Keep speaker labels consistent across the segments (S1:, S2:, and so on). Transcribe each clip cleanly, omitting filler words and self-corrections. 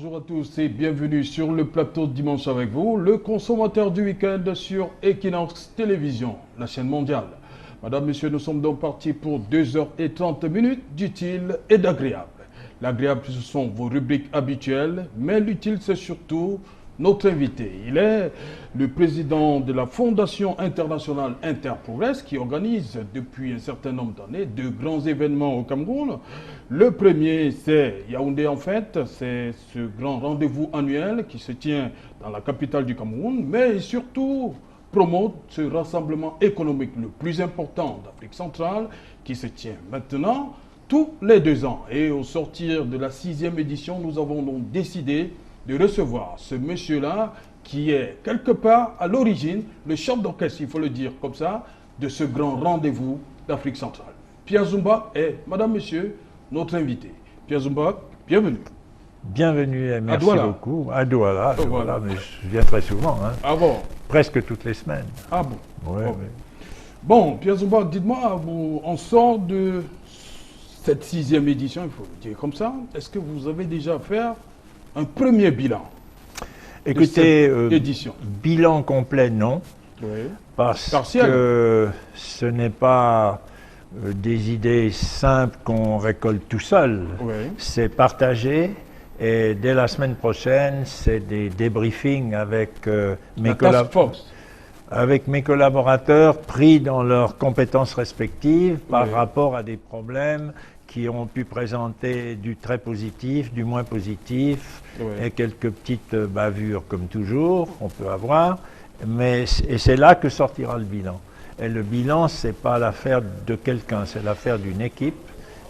S1: bonjour à tous et bienvenue sur le plateau de Dimanche avec vous, le consommateur du week-end sur Equinox Télévision, la chaîne mondiale. Madame, Monsieur, nous sommes donc partis pour 2h30 d'utile et d'agréable. L'agréable, ce sont vos rubriques habituelles, mais l'utile, c'est surtout notre invité. Il est le président de la Fondation internationale Interprogress qui organise depuis un certain nombre d'années de grands événements au Cameroun. Le premier, c'est Yaoundé en fait, c'est ce grand rendez-vous annuel qui se tient dans la capitale du Cameroun, mais surtout promote ce rassemblement économique le plus important d'Afrique centrale qui se tient maintenant tous les 2 ans. Et au sortir de la 6e édition, nous avons donc décidé de recevoir ce monsieur-là qui est quelque part à l'origine le chef d'orchestre, il faut le dire comme ça, de ce grand rendez-vous d'Afrique centrale. Pierre Zumba est, madame, monsieur, notre invité. Pierre Zumba, bienvenue.
S2: Bienvenue et merci beaucoup. À Douala,
S1: voilà.
S2: Mais je viens très souvent. Hein.
S1: Ah bon?
S2: Presque toutes les semaines.
S1: Ah bon?
S2: Ouais,
S1: bon.
S2: Ouais.
S1: Bon, Pierre Zumba, dites-moi, on sort de cette 6e édition, il faut le dire comme ça. Est-ce que vous avez déjà fait un premier bilan?
S2: Écoutez,
S1: édition.
S2: Bilan complet, non.
S1: Oui.
S2: Parce
S1: Partiel.
S2: que ce n'est pas des idées simples qu'on récolte tout seul.
S1: Oui.
S2: C'est partagé. Et dès la semaine prochaine, c'est des débriefings avec mes collaborateurs pris dans leurs compétences respectives par rapport à des problèmes qui ont pu présenter du très positif, du moins positif, et quelques petites bavures comme toujours, on peut avoir. Et c'est là que sortira le bilan. Et le bilan, c'est pas l'affaire de quelqu'un, c'est l'affaire d'une équipe,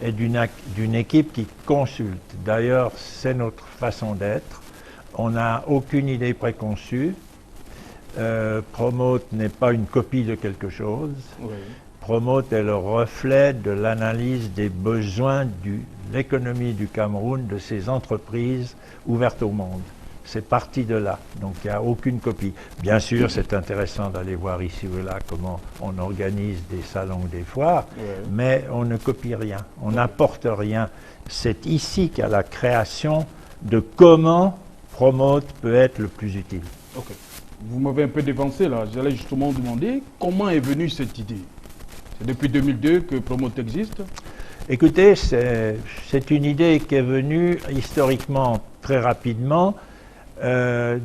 S2: et d'une équipe qui consulte. D'ailleurs, c'est notre façon d'être. On n'a aucune idée préconçue. Promote n'est pas une copie de quelque chose. Oui. Promote est le reflet de l'analyse des besoins de l'économie du Cameroun, de ses entreprises ouvertes au monde. C'est parti de là, donc il n'y a aucune copie. Bien sûr, c'est intéressant d'aller voir ici ou là comment on organise des salons ou des foires, mais on ne copie rien, on n'apporte rien. C'est ici qu'il y a la création de comment Promote peut être le plus utile.
S1: Okay. Vous m'avez un peu dévancé là, j'allais justement demander comment est venue cette idée. C'est depuis 2002 que Promote existe?
S2: Écoutez, c'est une idée qui est venue historiquement très rapidement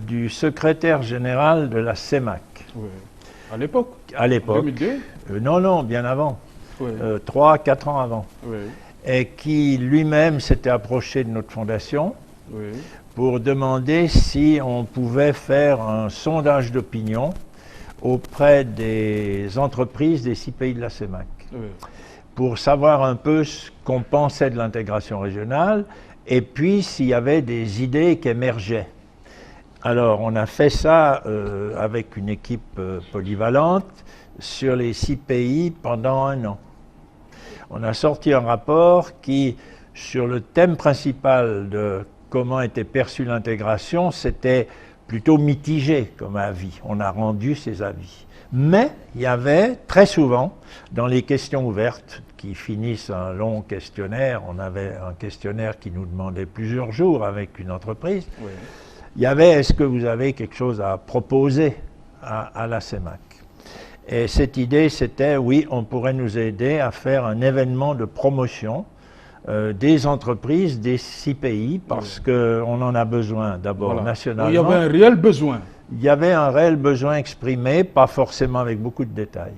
S2: du secrétaire général de la CEMAC.
S1: Oui. À l'époque?
S2: À l'époque.
S1: 2002?
S2: Non, bien avant.
S1: Oui.
S2: 3-4 ans avant.
S1: Oui.
S2: Et qui lui-même s'était approché de notre fondation pour demander si on pouvait faire un sondage d'opinion auprès des entreprises des 6 pays de la CEMAC, pour savoir un peu ce qu'on pensait de l'intégration régionale et puis s'il y avait des idées qui émergeaient. Alors on a fait ça avec une équipe polyvalente sur les 6 pays pendant 1 an. On a sorti un rapport qui, sur le thème principal de comment était perçue l'intégration, c'était plutôt mitigé comme avis. On a rendu ces avis. Mais il y avait très souvent, dans les questions ouvertes, qui finissent un long questionnaire, on avait un questionnaire qui nous demandait plusieurs jours avec une entreprise, il y avait, est-ce que vous avez quelque chose à proposer à la CEMAC? Et cette idée, c'était, oui, on pourrait nous aider à faire un événement de promotion des entreprises des 6 pays, parce qu'on en a besoin d'abord nationalement.
S1: Il y avait un réel besoin.
S2: Il y avait un réel besoin exprimé, pas forcément avec beaucoup de détails.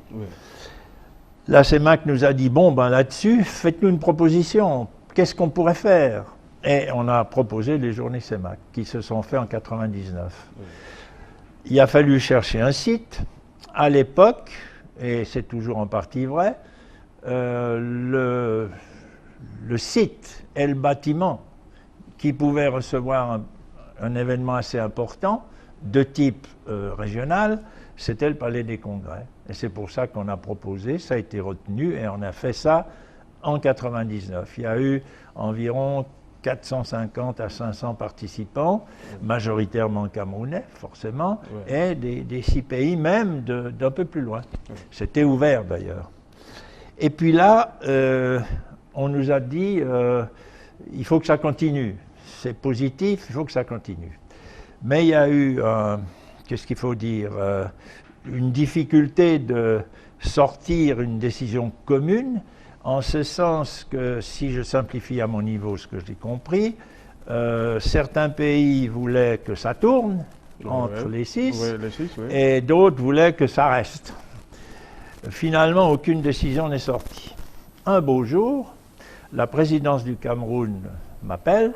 S2: La CEMAC nous a dit, bon, ben là-dessus, faites-nous une proposition. Qu'est-ce qu'on pourrait faire? Et on a proposé les journées CEMAC, qui se sont faites en 99. Il a fallu chercher un site. À l'époque, et c'est toujours en partie vrai, le site et le bâtiment qui pouvaient recevoir un événement assez important de type régional, c'était le Palais des Congrès. Et c'est pour ça qu'on a proposé, ça a été retenu et on a fait ça en 99. Il y a eu environ 450 à 500 participants, majoritairement camerounais, forcément, et des 6 pays même d'un peu plus loin. C'était ouvert d'ailleurs. Et puis là, on nous a dit, il faut que ça continue. c'est positif, il faut que ça continue. Mais il y a eu, qu'est-ce qu'il faut dire, une difficulté de sortir une décision commune, en ce sens que, si je simplifie à mon niveau ce que j'ai compris, certains pays voulaient que ça tourne entre les 6, et d'autres voulaient que ça reste. Finalement, aucune décision n'est sortie. Un beau jour, la présidence du Cameroun m'appelle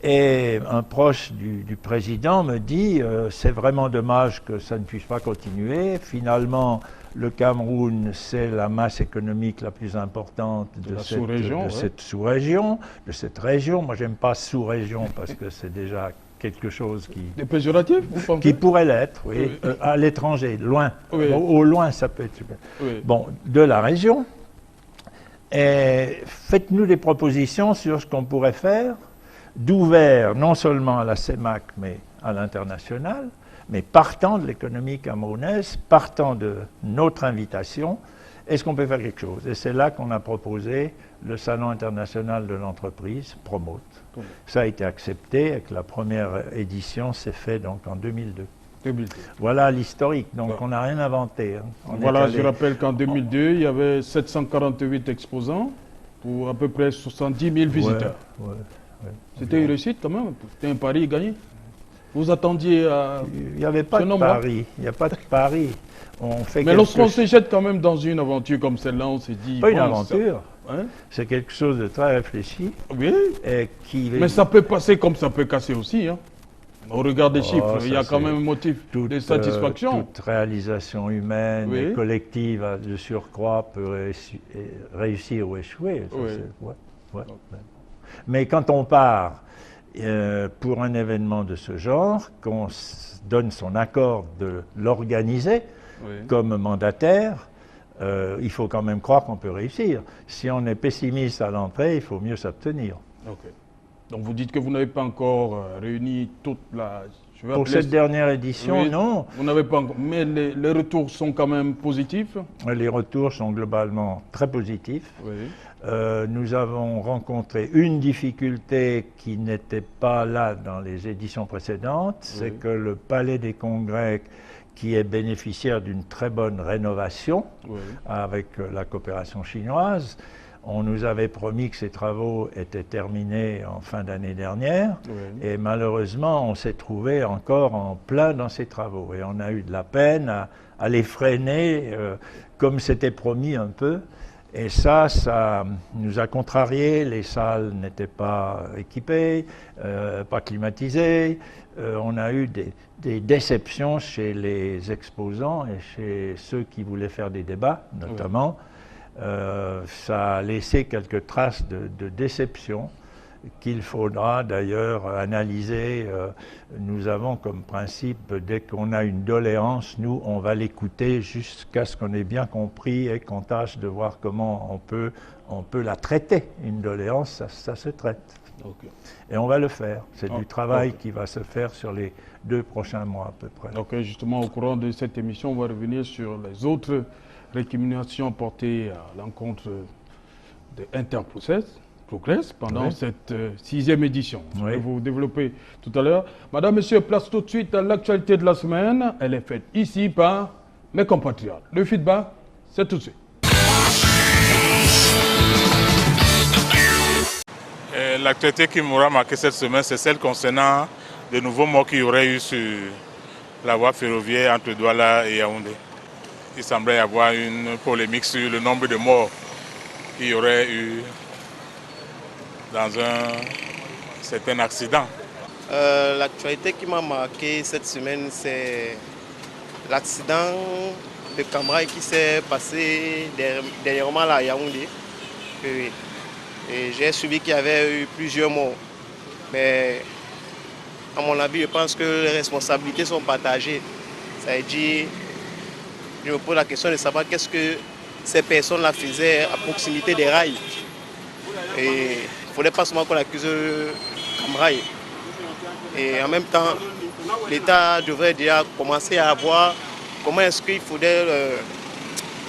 S2: et un proche du président me dit c'est vraiment dommage que ça ne puisse pas continuer. Finalement, le Cameroun, c'est la masse économique la plus importante de cette sous-région, de cette région. Moi, j'aime pas sous-région parce que c'est déjà quelque chose
S1: qui... péjoratif, vous pensez?
S2: Qui pourrait l'être, oui, à l'étranger, loin. Oui. Au loin, ça peut être super. Oui. Bon, de la région. Et faites-nous des propositions sur ce qu'on pourrait faire, d'ouvert non seulement à la CEMAC, mais à l'international, mais partant de l'économie camerounaise, partant de notre invitation, est-ce qu'on peut faire quelque chose? Et c'est là qu'on a proposé le Salon international de l'entreprise, Promote. Ça a été accepté et que la première édition s'est faite donc en 2002. Voilà l'historique, donc on n'a rien inventé. Hein.
S1: Voilà, je rappelle qu'en 2002, il y avait 748 exposants pour à peu près 70 000 visiteurs. C'était une réussite quand même, c'était un pari gagné. Vous attendiez à...
S2: Il n'y avait pas de pari, il n'y a pas de pari.
S1: Mais lorsqu'on se jette quand même dans une aventure comme celle-là, on s'est dit...
S2: Pas une aventure, c'est quelque chose de très réfléchi.
S1: Oui, mais ça peut passer comme ça peut casser aussi. Hein. Au regard des chiffres, il y a quand même un motif de satisfaction.
S2: Toute réalisation humaine et collective de surcroît peut réussir ou échouer. Ça, mais quand on part pour un événement de ce genre, qu'on donne son accord de l'organiser comme mandataire, il faut quand même croire qu'on peut réussir. Si on est pessimiste à l'entrée, il faut mieux s'abstenir.
S1: Donc vous dites que vous n'avez pas encore réuni toute la...
S2: Pour cette dernière édition, non.
S1: Vous n'avez pas encore... Mais les retours sont quand même positifs?
S2: Les retours sont globalement très positifs. Nous avons rencontré une difficulté qui n'était pas là dans les éditions précédentes, c'est que le Palais des Congrès, qui est bénéficiaire d'une très bonne rénovation avec la coopération chinoise, on nous avait promis que ces travaux étaient terminés en fin d'année dernière et malheureusement on s'est trouvé encore en plein dans ces travaux et on a eu de la peine à les freiner comme c'était promis un peu. Et ça nous a contrariés, les salles n'étaient pas équipées, pas climatisées, on a eu des déceptions chez les exposants et chez ceux qui voulaient faire des débats notamment. Ça a laissé quelques traces de déception qu'il faudra d'ailleurs analyser. Nous avons comme principe, dès qu'on a une doléance, nous, on va l'écouter jusqu'à ce qu'on ait bien compris et qu'on tâche de voir comment on peut la traiter. Une doléance, ça se traite. Et on va le faire. C'est du travail qui va se faire sur les 2 prochains mois à peu près.
S1: Justement, au courant de cette émission, on va revenir sur les autres récriminations portées à l'encontre de Interprocess pendant cette 6e édition. Je vais vous développer tout à l'heure. Madame, Monsieur, place tout de suite à l'actualité de la semaine. Elle est faite ici par mes compatriotes. Le feedback, c'est tout de suite.
S3: L'actualité qui m'aura marqué cette semaine, c'est celle concernant de nouveaux morts qu'il y aurait eu sur la voie ferroviaire entre Douala et Yaoundé. Il semblait y avoir une polémique sur le nombre de morts qu'il y aurait eu dans un certain accident.
S4: L'actualité qui m'a marqué cette semaine, c'est l'accident de Camraille qui s'est passé dernièrement là, à Yaoundé. Et j'ai suivi qu'il y avait eu plusieurs morts. Mais à mon avis, je pense que les responsabilités sont partagées. Ça veut dire, je me pose la question de savoir qu'est-ce que ces personnes-là faisaient à proximité des rails. Et il ne faudrait pas seulement qu'on accuse Camraille. Et en même temps, l'État devrait déjà commencer à voir comment est-ce qu'il faudrait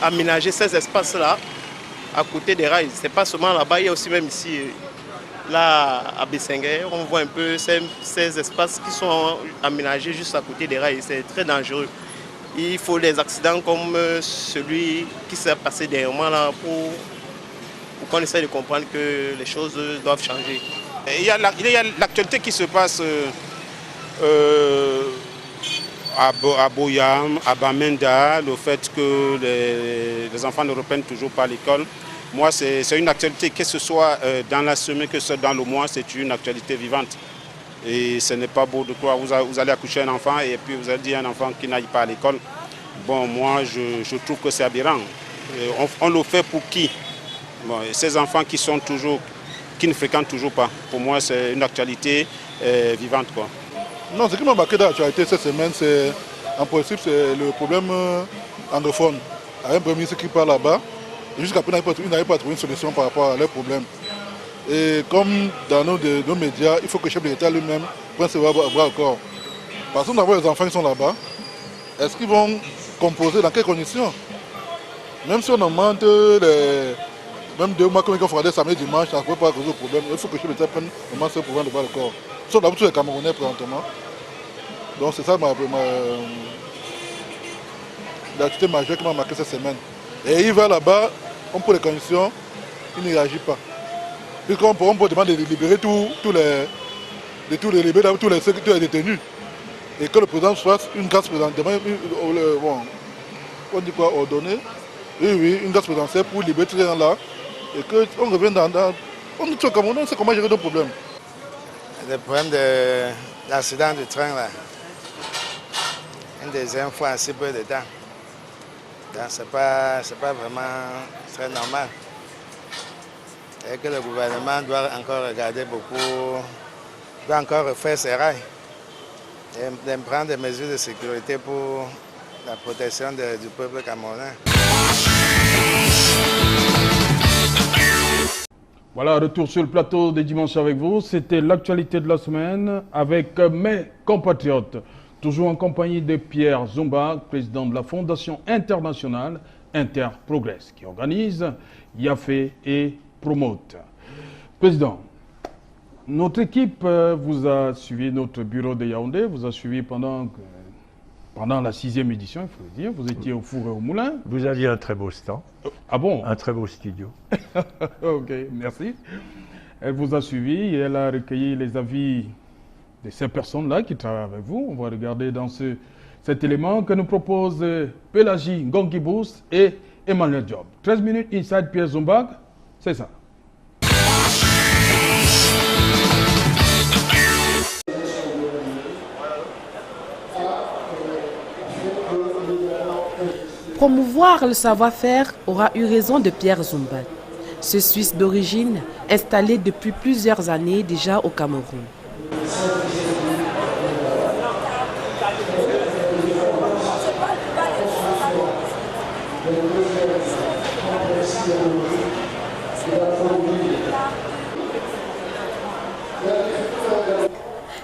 S4: aménager ces espaces-là à côté des rails. Ce n'est pas seulement là-bas, il y a aussi même ici là à Bessenguer, on voit un peu ces espaces qui sont aménagés juste à côté des rails. C'est très dangereux. Il faut des accidents comme celui qui s'est passé dernièrement là pour qu'on essaie de comprendre que les choses doivent changer.
S5: Il y a l'actualité qui se passe à Boyam, à Bamenda, le fait que les enfants ne reprennent toujours pas l'école. Moi, c'est une actualité, que ce soit dans la semaine, que ce soit dans le mois, c'est une actualité vivante. Et ce n'est pas beau de croire, vous allez accoucher un enfant et puis vous allez dire un enfant qui n'aille pas à l'école. Bon, moi, je trouve que c'est aberrant. On le fait pour qui? Bon, ces enfants qui ne fréquentent toujours pas. Pour moi, c'est une actualité vivante, quoi.
S6: Non, ce qui m'a marqué dans l'actualité cette semaine, c'est en principe c'est le problème anglophone. Il y a un premier ministre qui part là-bas, et jusqu'à présent, il n'arrive pas à trouver une solution par rapport à leurs problèmes. Et comme dans nos médias, il faut que le chef de l'État lui-même prenne ses bras au corps. Parce qu'on a les enfants qui sont là-bas, est-ce qu'ils vont composer dans quelles conditions? Même si on augmente même 2 mois comme ils ont fait samedi dimanche, ça ne peut pas causer de problème. Il faut que le chef de l'État prenne vraiment ce problème de bras au corps. Sauf d'abord tous les Camerounais présentement. Donc c'est ça l'activité majeure qui m'a marqué cette semaine. Et il va là-bas, on pose les conditions, il ne réagit pas. Puisqu'on peut demander de libérer tous les détenus. Et que le président fasse une grâce présidentielle, on dit quoi, ordonner? Oui, une grâce présidentielle pour libérer tous ces gens-là. Et qu'on revienne on dit au Cameroun, on sait comment gérer nos problèmes.
S7: Le problème de l'accident du train, là, une deuxième fois en si peu de temps. Ce n'est pas vraiment très normal. Et que le gouvernement doit encore regarder beaucoup, doit encore refaire ses rails et prendre des mesures de sécurité pour la protection du peuple camerounais.
S1: Voilà, retour sur le plateau de Dimanche avec vous. C'était l'actualité de la semaine avec mes compatriotes. Toujours en compagnie de Pierre Zumba, président de la Fondation internationale Interprogress, qui organise YAFE et Promote. Président, notre équipe vous a suivi, notre bureau de Yaoundé vous a suivi pendant la 6e édition, il faut le dire. Vous étiez au four et au moulin.
S2: Vous aviez un très beau stand.
S1: Ah bon?
S2: Un très beau studio.
S1: Ok, merci. Elle vous a suivi et elle a recueilli les avis de ces personnes-là qui travaillent avec vous. On va regarder dans cet élément que nous proposent Pélagie Ngongibous et Emmanuel Job. 13 minutes inside Pierre Zumbag, c'est ça.
S8: Promouvoir le savoir-faire aura eu raison de Pierre Zumbag, ce Suisse d'origine installé depuis plusieurs années déjà au Cameroun.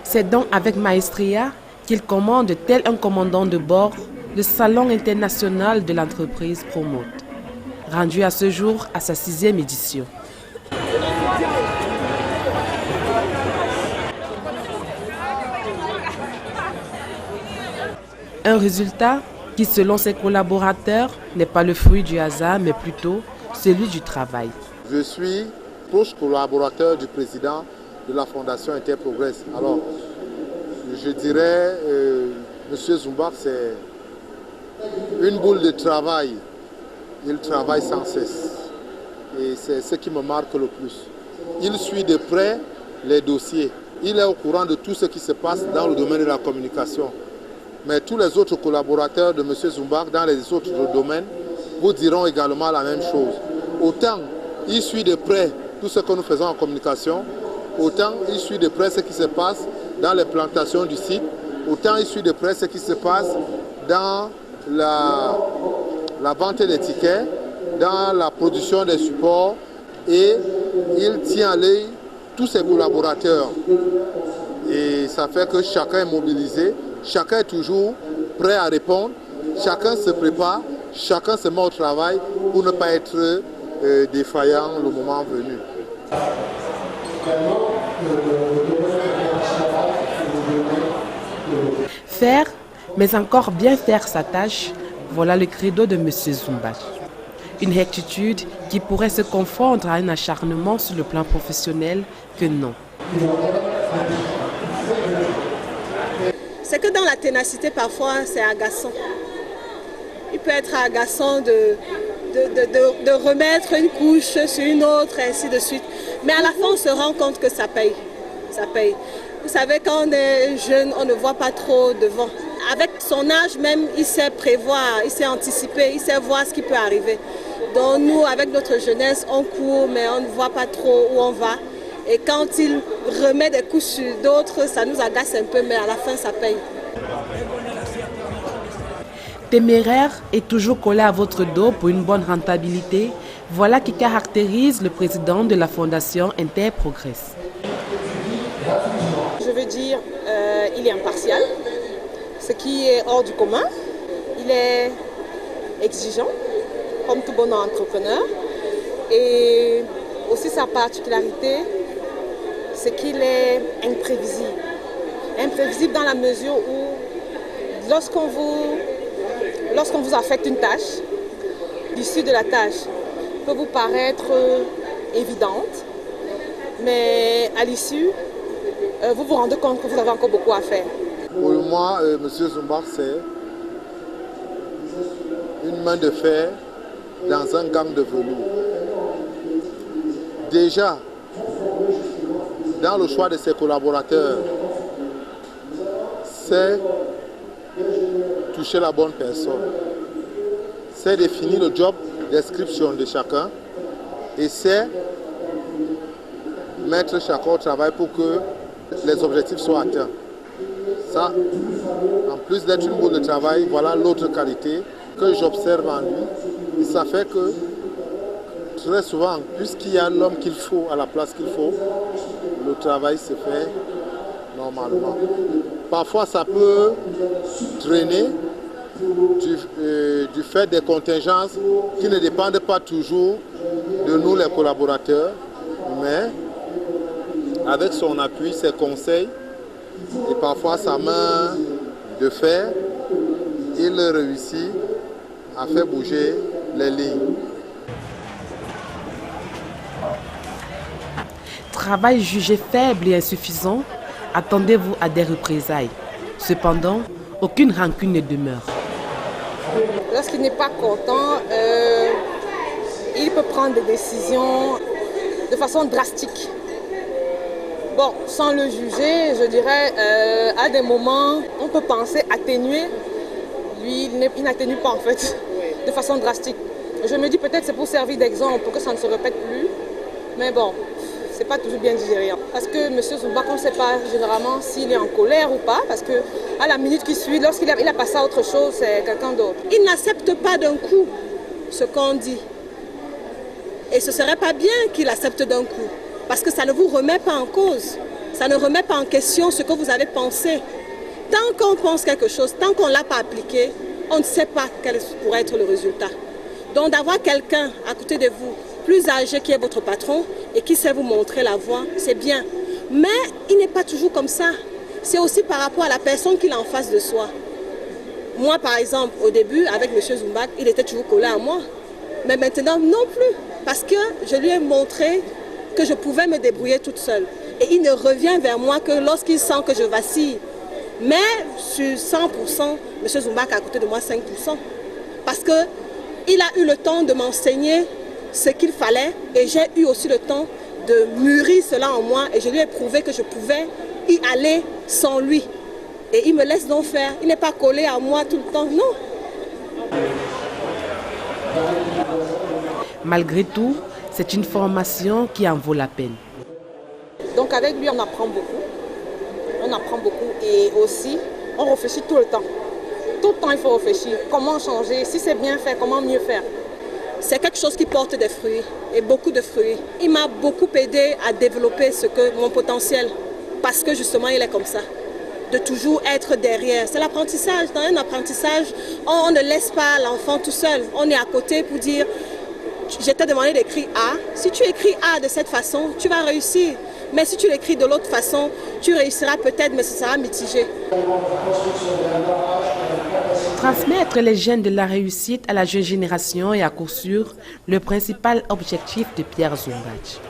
S8: C'est donc avec maestria qu'il commande, tel un commandant de bord, le Salon international de l'entreprise Promote, rendu à ce jour à sa 6e édition. Un résultat qui, selon ses collaborateurs, n'est pas le fruit du hasard, mais plutôt celui du travail.
S9: Je suis proche collaborateur du président de la Fondation Interprogress. Alors, je dirais, M. Zumbag, c'est une boule de travail. Il travaille sans cesse. Et c'est ce qui me marque le plus. Il suit de près les dossiers. Il est au courant de tout ce qui se passe dans le domaine de la communication. Mais tous les autres collaborateurs de M. Zumbag dans les autres domaines vous diront également la même chose. Autant il suit de près tout ce que nous faisons en communication, autant il suit de près ce qui se passe dans les plantations du site, autant il suit de près ce qui se passe dans la vente des tickets, dans la production des supports, et il tient à l'œil tous ses collaborateurs. Et ça fait que chacun est mobilisé, chacun est toujours prêt à répondre, chacun se prépare, chacun se met au travail pour ne pas être défaillant le moment venu.
S8: Faire, mais encore bien faire sa tâche, voilà le credo de M. Zumbach. Une rectitude qui pourrait se confondre à un acharnement sur le plan professionnel que non.
S10: C'est que dans la ténacité, parfois, c'est agaçant. Il peut être agaçant de remettre une couche sur une autre, et ainsi de suite. Mais à la fin, on se rend compte que ça paye. Ça paye. Vous savez, quand on est jeune, on ne voit pas trop devant. Avec son âge même, il sait prévoir, il sait anticiper, il sait voir ce qui peut arriver. Donc nous, avec notre jeunesse, on court, mais on ne voit pas trop où on va. Et quand il remet des couches sur d'autres, ça nous agace un peu, mais à la fin, ça paye.
S8: Téméraire et toujours collé à votre dos pour une bonne rentabilité, voilà qui caractérise le président de la Fondation Interprogress.
S10: Je veux dire, il est impartial, ce qui est hors du commun. Il est exigeant, comme tout bon entrepreneur. Et aussi sa particularité, c'est qu'il est imprévisible. Imprévisible dans la mesure où lorsqu'on vous affecte une tâche, l'issue de la tâche peut vous paraître évidente, mais à l'issue, vous vous rendez compte que vous avez encore beaucoup à faire.
S9: Pour moi, M. Zumbach, c'est une main de fer dans un gant de velours. Déjà, dans le choix de ses collaborateurs, c'est toucher la bonne personne. C'est définir le job description de chacun et c'est mettre chacun au travail pour que les objectifs soient atteints. Ça, en plus d'être une boule de travail, voilà l'autre qualité que j'observe en lui. Et ça fait que très souvent, puisqu'il y a l'homme qu'il faut à la place qu'il faut, le travail se fait normalement. Parfois, ça peut traîner du fait des contingences qui ne dépendent pas toujours de nous, les collaborateurs, mais avec son appui, ses conseils et parfois sa main de fer, il réussit à faire bouger les lignes.
S8: Travail jugé faible et insuffisant, attendez-vous à des représailles. Cependant, aucune rancune ne demeure.
S10: Lorsqu'il n'est pas content, il peut prendre des décisions de façon drastique. Bon, sans le juger, je dirais, à des moments, on peut penser atténuer. Lui, il n'atténue pas en fait, de façon drastique. Je me dis peut-être c'est pour servir d'exemple, pour que ça ne se répète plus. Mais bon, c'est pas toujours bien digéré. Parce que M. Zumbach, on ne sait pas généralement s'il est en colère ou pas, parce qu'à la minute qui suit, lorsqu'il a passé à autre chose, c'est quelqu'un d'autre. Il n'accepte pas d'un coup ce qu'on dit. Et ce ne serait pas bien qu'il accepte d'un coup, parce que ça ne vous remet pas en cause. Ça ne remet pas en question ce que vous avez pensé. Tant qu'on pense quelque chose, tant qu'on ne l'a pas appliqué, on ne sait pas quel pourrait être le résultat. Donc d'avoir quelqu'un à côté de vous, plus âgé qui est votre patron et qui sait vous montrer la voie, c'est bien. Mais il n'est pas toujours comme ça. C'est aussi par rapport à la personne qu'il a en face de soi. Moi, par exemple, au début, avec M. Zumbach, il était toujours collé à moi. Mais maintenant, non plus. Parce que je lui ai montré que je pouvais me débrouiller toute seule. Et il ne revient vers moi que lorsqu'il sent que je vacille. Mais sur 100%, M. Zumbach a à côté de moi 5%. Parce qu'il a eu le temps de m'enseigner ce qu'il fallait et j'ai eu aussi le temps de mûrir cela en moi et je lui ai prouvé que je pouvais y aller sans lui. Et il me laisse donc faire. Il n'est pas collé à moi tout le temps, non.
S8: Malgré tout, c'est une formation qui en vaut la peine.
S10: Donc avec lui, on apprend beaucoup. On apprend beaucoup et aussi, on réfléchit tout le temps. Tout le temps, il faut réfléchir. Comment changer? Si c'est bien fait, comment mieux faire? C'est quelque chose qui porte des fruits, et beaucoup de fruits. Il m'a beaucoup aidé à développer mon potentiel, parce que justement, il est comme ça, de toujours être derrière. C'est l'apprentissage. Dans un apprentissage, on ne laisse pas l'enfant tout seul. On est à côté pour dire, je t'ai demandé d'écrire A. Si tu écris A de cette façon, tu vas réussir. Mais si tu l'écris de l'autre façon, tu réussiras peut-être, mais ce sera mitigé.
S8: Transmettre les gènes de la réussite à la jeune génération est à coup sûr le principal objectif de Pierre Zumbac.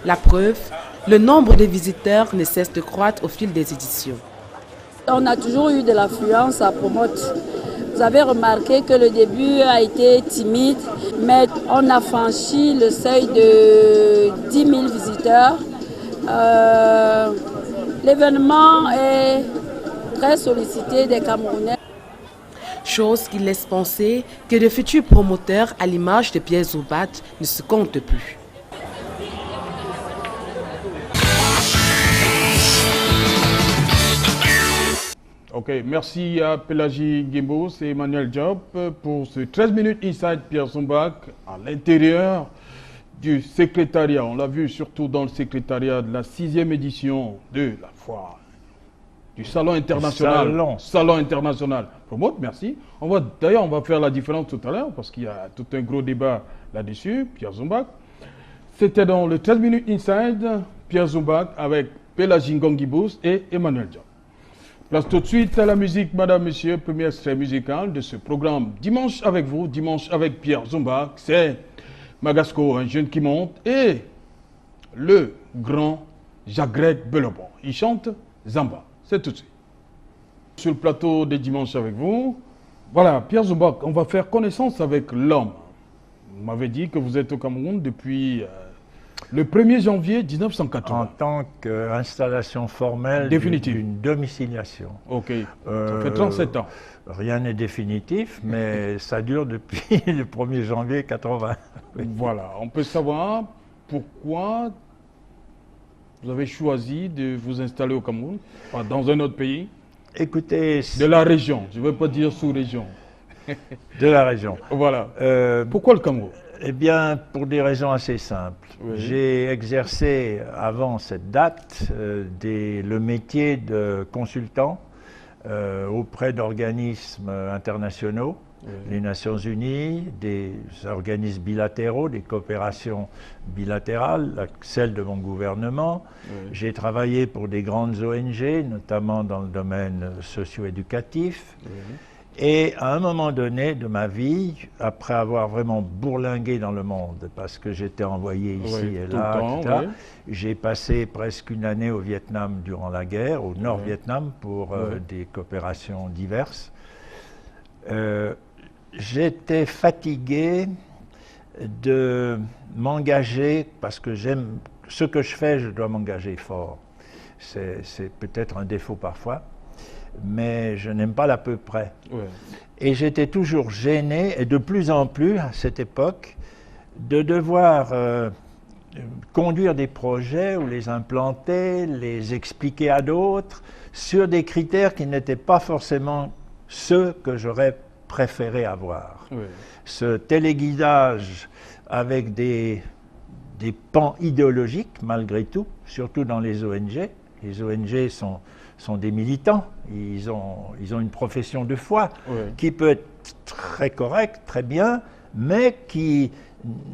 S8: La preuve, le nombre de visiteurs ne cesse de croître au fil des éditions.
S11: On a toujours eu de l'affluence à Promote. Vous avez remarqué que le début a été timide, mais on a franchi le seuil de 10 000 visiteurs. L'événement est très sollicité des Camerounais.
S8: Chose qui laisse penser que de futurs promoteurs à l'image de Pierre Zumbac ne se comptent plus.
S1: Ok, merci à Pélagie Gimbos et Emmanuel Diop pour ce 13 minutes Inside Pierre Zumbac à l'intérieur du secrétariat. On l'a vu surtout dans le secrétariat de la 6e édition de la foire du Salon international. Salon international. Promote, merci. D'ailleurs, on va faire la différence tout à l'heure parce qu'il y a tout un gros débat là-dessus. Pierre Zumbac. C'était dans le 13 minutes Inside Pierre Zumbac avec Pélagie Gimbos et Emmanuel Diop. Place tout de suite à la musique, madame, monsieur, premier extrait musical de ce programme Dimanche avec vous, Dimanche avec Pierre Zumbac. C'est Magasco, un jeune qui monte, et le grand Jacques Belobon. Il chante Zamba. C'est tout de suite. Sur le plateau des Dimanches avec vous, voilà, Pierre Zumbac, on va faire connaissance avec l'homme. Vous m'avez dit que vous êtes au Cameroun depuis le 1er janvier 1980.
S2: En tant qu'installation formelle d'une domiciliation.
S1: Ok, ça fait 37 ans.
S2: Rien n'est définitif, mais ça dure depuis le 1er janvier 80.
S1: Voilà, on peut savoir pourquoi vous avez choisi de vous installer au Cameroun, pas dans un autre pays.
S2: Écoutez...
S1: De la région, je ne veux pas dire sous-région.
S2: De la région.
S1: Voilà. Pourquoi le Cameroun?
S2: Eh bien, pour des raisons assez simples. Oui. J'ai exercé, avant cette date, le métier de consultant auprès d'organismes internationaux, oui. Les Nations Unies, des organismes bilatéraux, des coopérations bilatérales, celle de mon gouvernement. Oui. J'ai travaillé pour des grandes ONG, notamment dans le domaine socio-éducatif. Oui. Et à un moment donné de ma vie, après avoir vraiment bourlingué dans le monde, parce que j'étais envoyé ici et là, oui. J'ai passé presque une année au Vietnam durant la guerre, au Nord-Vietnam, pour des coopérations diverses. J'étais fatigué de m'engager, parce que j'aime ce que je fais, je dois m'engager fort. C'est peut-être un défaut parfois. Mais je n'aime pas l'à peu près. Ouais. Et j'étais toujours gêné, et de plus en plus à cette époque, de devoir conduire des projets ou les implanter, les expliquer à d'autres, sur des critères qui n'étaient pas forcément ceux que j'aurais préféré avoir. Ouais. Ce téléguidage avec des pans idéologiques, malgré tout, surtout dans les ONG. Les ONG sont des militants, ils ont une profession de foi qui peut être très correcte, très bien, mais qui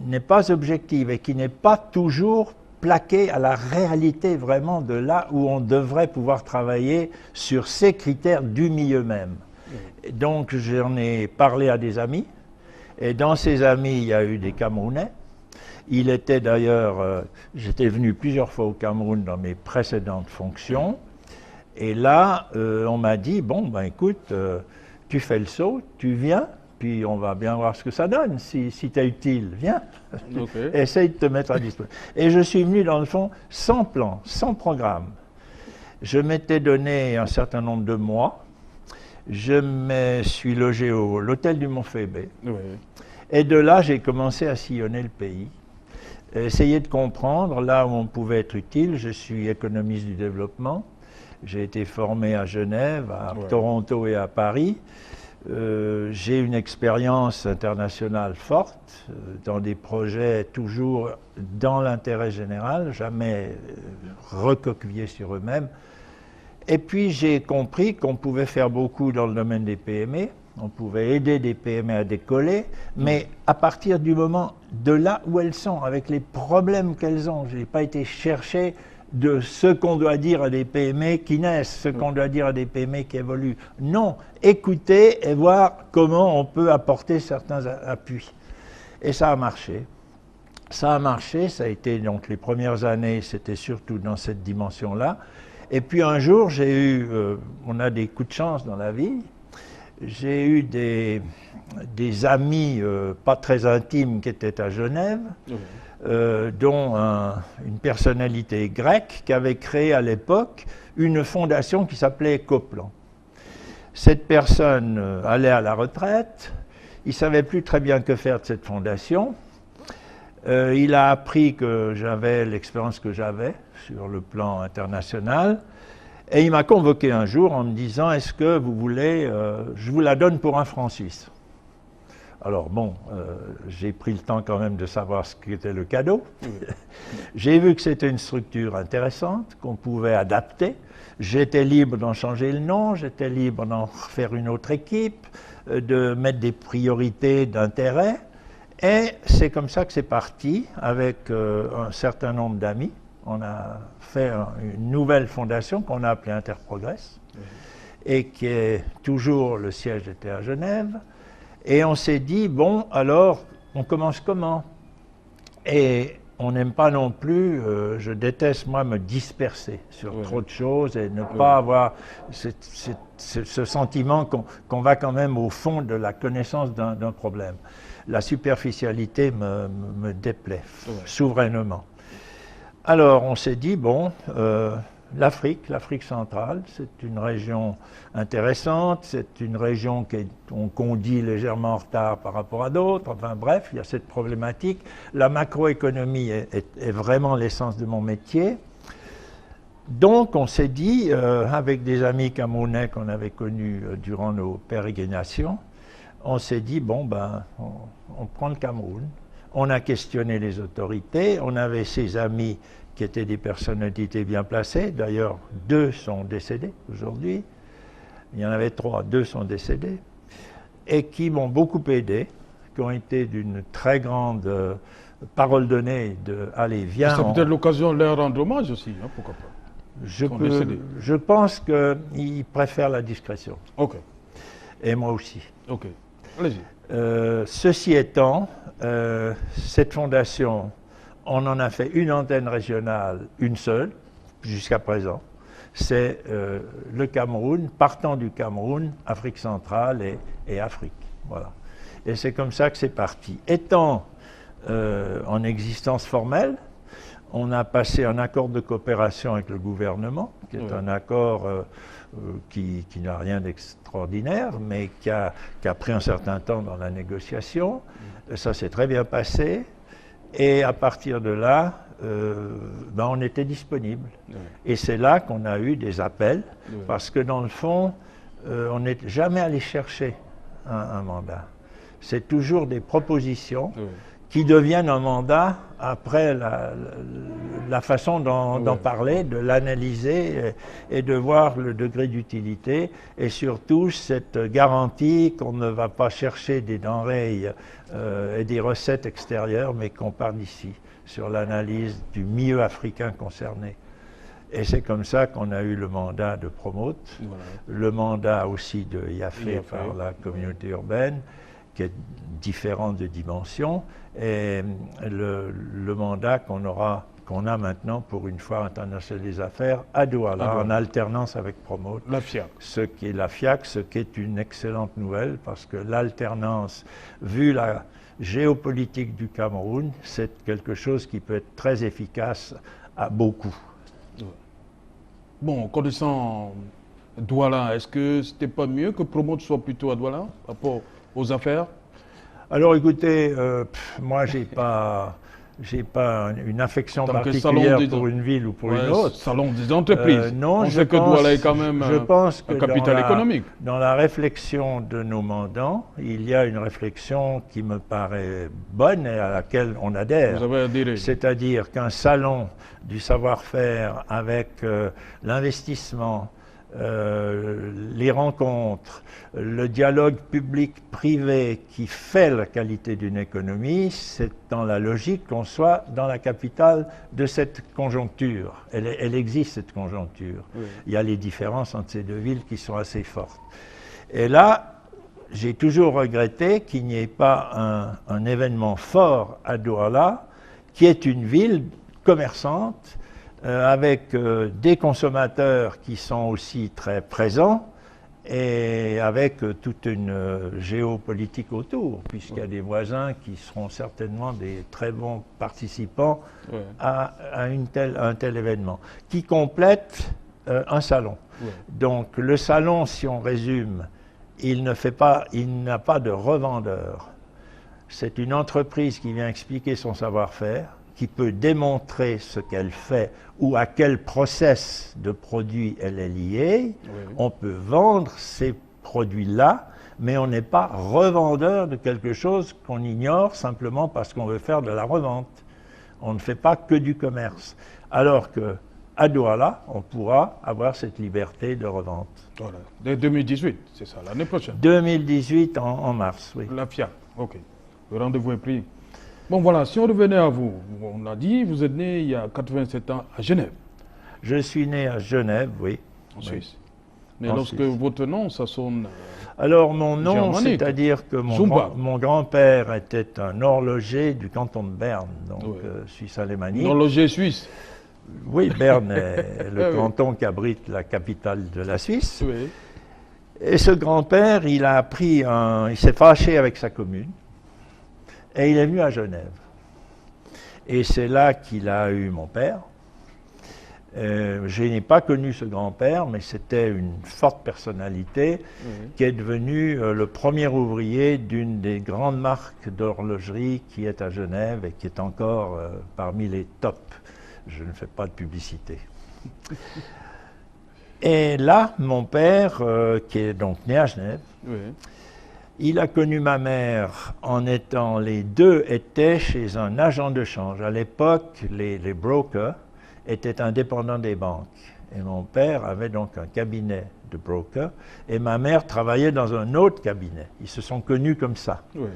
S2: n'est pas objective et qui n'est pas toujours plaquée à la réalité vraiment de là où on devrait pouvoir travailler sur ces critères du milieu même. Donc j'en ai parlé à des amis, et dans ces amis, il y a eu des Camerounais. Il était d'ailleurs, j'étais venu plusieurs fois au Cameroun dans mes précédentes fonctions. Et là, on m'a dit, bon, ben écoute, tu fais le saut, tu viens, puis on va bien voir ce que ça donne. Si tu es utile, viens. Okay. Essaye de te mettre à disposition. Et je suis venu, dans le fond, sans plan, sans programme. Je m'étais donné un certain nombre de mois. Je me suis logé à l'hôtel du Mont-Fébé. Oui. Et de là, j'ai commencé à sillonner le pays. Essayer de comprendre là où on pouvait être utile. Je suis économiste du développement. J'ai été formé à Genève, à Toronto et à Paris. J'ai une expérience internationale forte dans des projets toujours dans l'intérêt général, jamais recoquillés sur eux-mêmes. Et puis j'ai compris qu'on pouvait faire beaucoup dans le domaine des PME, on pouvait aider des PME à décoller, mais à partir du moment de là où elles sont, avec les problèmes qu'elles ont. Je n'ai pas été chercher de ce qu'on doit dire à des PME qui naissent, ce qu'on doit dire à des PME qui évoluent. Non, écouter et voir comment on peut apporter certains appuis. Et ça a marché. Ça a marché, ça a été donc les premières années, c'était surtout dans cette dimension-là. Et puis un jour, on a des coups de chance dans la vie, j'ai eu des amis pas très intimes qui étaient à Genève, dont une personnalité grecque qui avait créé à l'époque une fondation qui s'appelait Ecoplan. Cette personne allait à la retraite, il ne savait plus très bien que faire de cette fondation. Il a appris que j'avais l'expérience que j'avais sur le plan international et il m'a convoqué un jour en me disant « Est-ce que vous voulez, je vous la donne pour un franc suisse ?» Alors bon, j'ai pris le temps quand même de savoir ce qu'était le cadeau. J'ai vu que c'était une structure intéressante, qu'on pouvait adapter. J'étais libre d'en changer le nom, j'étais libre d'en faire une autre équipe, de mettre des priorités d'intérêt. Et c'est comme ça que c'est parti, avec un certain nombre d'amis. On a fait une nouvelle fondation qu'on a appelée Interprogress, et qui est toujours, le siège était à Genève. Et on s'est dit, bon, alors, on commence comment? Et on n'aime pas non plus, je déteste moi me disperser sur trop de choses et ne pas avoir ce sentiment qu'on va quand même au fond de la connaissance d'un problème. La superficialité me déplaît souverainement. Alors on s'est dit, bon, l'Afrique centrale, c'est une région intéressante, c'est une région qu'on dit légèrement en retard par rapport à d'autres, enfin bref, il y a cette problématique. La macroéconomie est vraiment l'essence de mon métier. Donc on s'est dit, avec des amis camerounais qu'on avait connus durant nos pérégrinations, on s'est dit, bon ben, on prend le Cameroun. On a questionné les autorités, on avait ses amis qui étaient des personnalités bien placées. D'ailleurs, 2 sont décédés aujourd'hui. Il y en avait 3, 2 sont décédés. Et qui m'ont beaucoup aidé, qui ont été d'une très grande parole donnée de « allez, viens ».
S1: C'est peut-être l'occasion de leur rendre hommage aussi, hein, pourquoi pas.
S2: Je pense qu'ils préfèrent la discrétion.
S1: Ok.
S2: Et moi aussi.
S1: Ok. Allez-y.
S2: Ceci étant, cette fondation, on en a fait une antenne régionale, une seule, jusqu'à présent. C'est le Cameroun, partant du Cameroun, Afrique centrale et Afrique. Voilà. Et c'est comme ça que c'est parti. Étant en existence formelle, on a passé un accord de coopération avec le gouvernement, qui est un accord qui n'a rien d'extraordinaire, mais qui a pris un certain temps dans la négociation. Ça s'est très bien passé. Et à partir de là, on était disponible. Et c'est là qu'on a eu des appels, parce que dans le fond, on n'est jamais allé chercher un mandat. C'est toujours des propositions qui deviennent un mandat après la façon d'en parler, de l'analyser et de voir le degré d'utilité et surtout cette garantie qu'on ne va pas chercher des denrées et des recettes extérieures, mais qu'on part d'ici, sur l'analyse du milieu africain concerné. Et c'est comme ça qu'on a eu le mandat de Promote, le mandat aussi de IAFE par la communauté urbaine, qui est différent de dimension, et le mandat qu'on a maintenant pour une fois internationale des affaires à Douala, en alternance avec Promote.
S1: La FIAC.
S2: Ce qui est une excellente nouvelle, parce que l'alternance, vu la géopolitique du Cameroun, c'est quelque chose qui peut être très efficace à beaucoup.
S1: Bon, connaissant Douala, est-ce que c'était pas mieux que Promote soit plutôt à Douala, par rapport aux affaires?
S2: Alors écoutez, moi j'ai pas une affection particulière pour une ville ou pour une autre.
S1: Salon des entreprises.
S2: Non,
S1: on sait que Douala est quand même
S2: un
S1: capital économique.
S2: Dans la réflexion de nos mandants, il y a une réflexion qui me paraît bonne et à laquelle on adhère.
S1: Vous avez adhéré.
S2: C'est-à-dire qu'un salon du savoir-faire avec l'investissement, les rencontres, le dialogue public-privé qui fait la qualité d'une économie, c'est dans la logique qu'on soit dans la capitale de cette conjoncture. Elle existe, cette conjoncture. Oui. Il y a les différences entre ces deux villes qui sont assez fortes. Et là, j'ai toujours regretté qu'il n'y ait pas un événement fort à Douala, qui est une ville commerçante, avec des consommateurs qui sont aussi très présents et avec toute une géopolitique autour, puisqu'il y a des voisins qui seront certainement des très bons participants à un tel événement, qui complète un salon. Donc le salon, si on résume, il n'a pas de revendeur. C'est une entreprise qui vient expliquer son savoir-faire, qui peut démontrer ce qu'elle fait ou à quel process de produit elle est liée. On peut vendre ces produits-là, mais on n'est pas revendeur de quelque chose qu'on ignore simplement parce qu'on veut faire de la revente. On ne fait pas que du commerce. Alors qu'à Douala, on pourra avoir cette liberté de revente.
S1: Voilà. Dès 2018, c'est ça, l'année prochaine.
S2: 2018 en mars, oui.
S1: La FIAC, ok. Le rendez-vous est pris. Bon voilà, si on revenait à vous, on l'a dit, vous êtes né il y a 87 ans à Genève.
S2: Je suis né à Genève, oui.
S1: En Suisse. Mais lorsque votre nom, ça sonne...
S2: Alors mon nom, c'est-à-dire que mon grand-père était un horloger du canton de Berne, donc Suisse alémanique.
S1: Un horloger suisse.
S2: Oui, Berne est le canton qui abrite la capitale de la Suisse.
S1: Oui.
S2: Et ce grand-père, il s'est fâché avec sa commune. Et il est venu à Genève. Et c'est là qu'il a eu mon père. Je n'ai pas connu ce grand-père, mais c'était une forte personnalité qui est devenu le premier ouvrier d'une des grandes marques d'horlogerie qui est à Genève et qui est encore parmi les tops. Je ne fais pas de publicité. Et là, mon père, qui est donc né à Genève, il a connu ma mère les deux étaient chez un agent de change. À l'époque, les brokers étaient indépendants des banques. Et mon père avait donc un cabinet de broker et ma mère travaillait dans un autre cabinet. Ils se sont connus comme ça. Oui.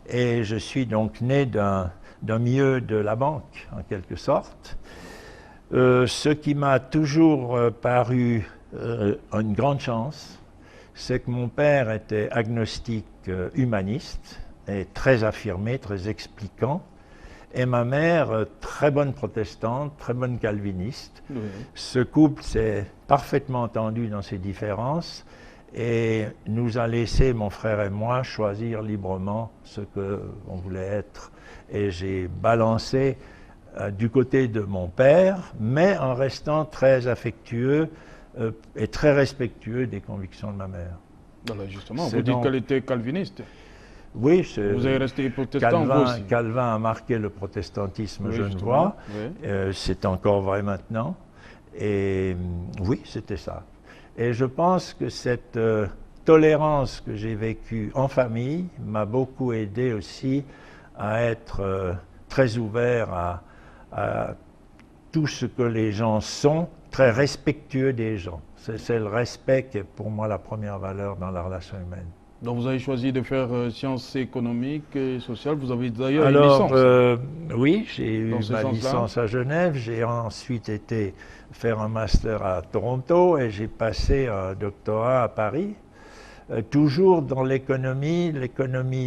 S2: Et je suis donc né d'un milieu de la banque, en quelque sorte. Ce qui m'a toujours paru une grande chance, c'est que mon père était agnostique humaniste et très affirmé, très expliquant, et ma mère très bonne protestante, très bonne calviniste. Oui. Ce couple s'est parfaitement entendu dans ses différences et nous a laissé, mon frère et moi, choisir librement ce qu'on voulait être. Et j'ai balancé du côté de mon père, mais en restant très affectueux et très respectueux des convictions de ma mère.
S1: Alors justement, vous dites qu'elle était calviniste.
S2: Oui,
S1: vous avez resté protestant vous aussi.
S2: Calvin a marqué le protestantisme genevois, c'est encore vrai maintenant, et oui, c'était ça. Et je pense que cette tolérance que j'ai vécue en famille m'a beaucoup aidé aussi à être très ouvert à tout ce que les gens sont, très respectueux des gens. C'est le respect qui est pour moi la première valeur dans la relation humaine.
S1: Donc vous avez choisi de faire sciences économiques et sociales, vous avez d'ailleurs une licence.
S2: Oui, j'ai eu ma licence à Genève, j'ai ensuite été faire un master à Toronto et j'ai passé un doctorat à Paris. Toujours dans l'économie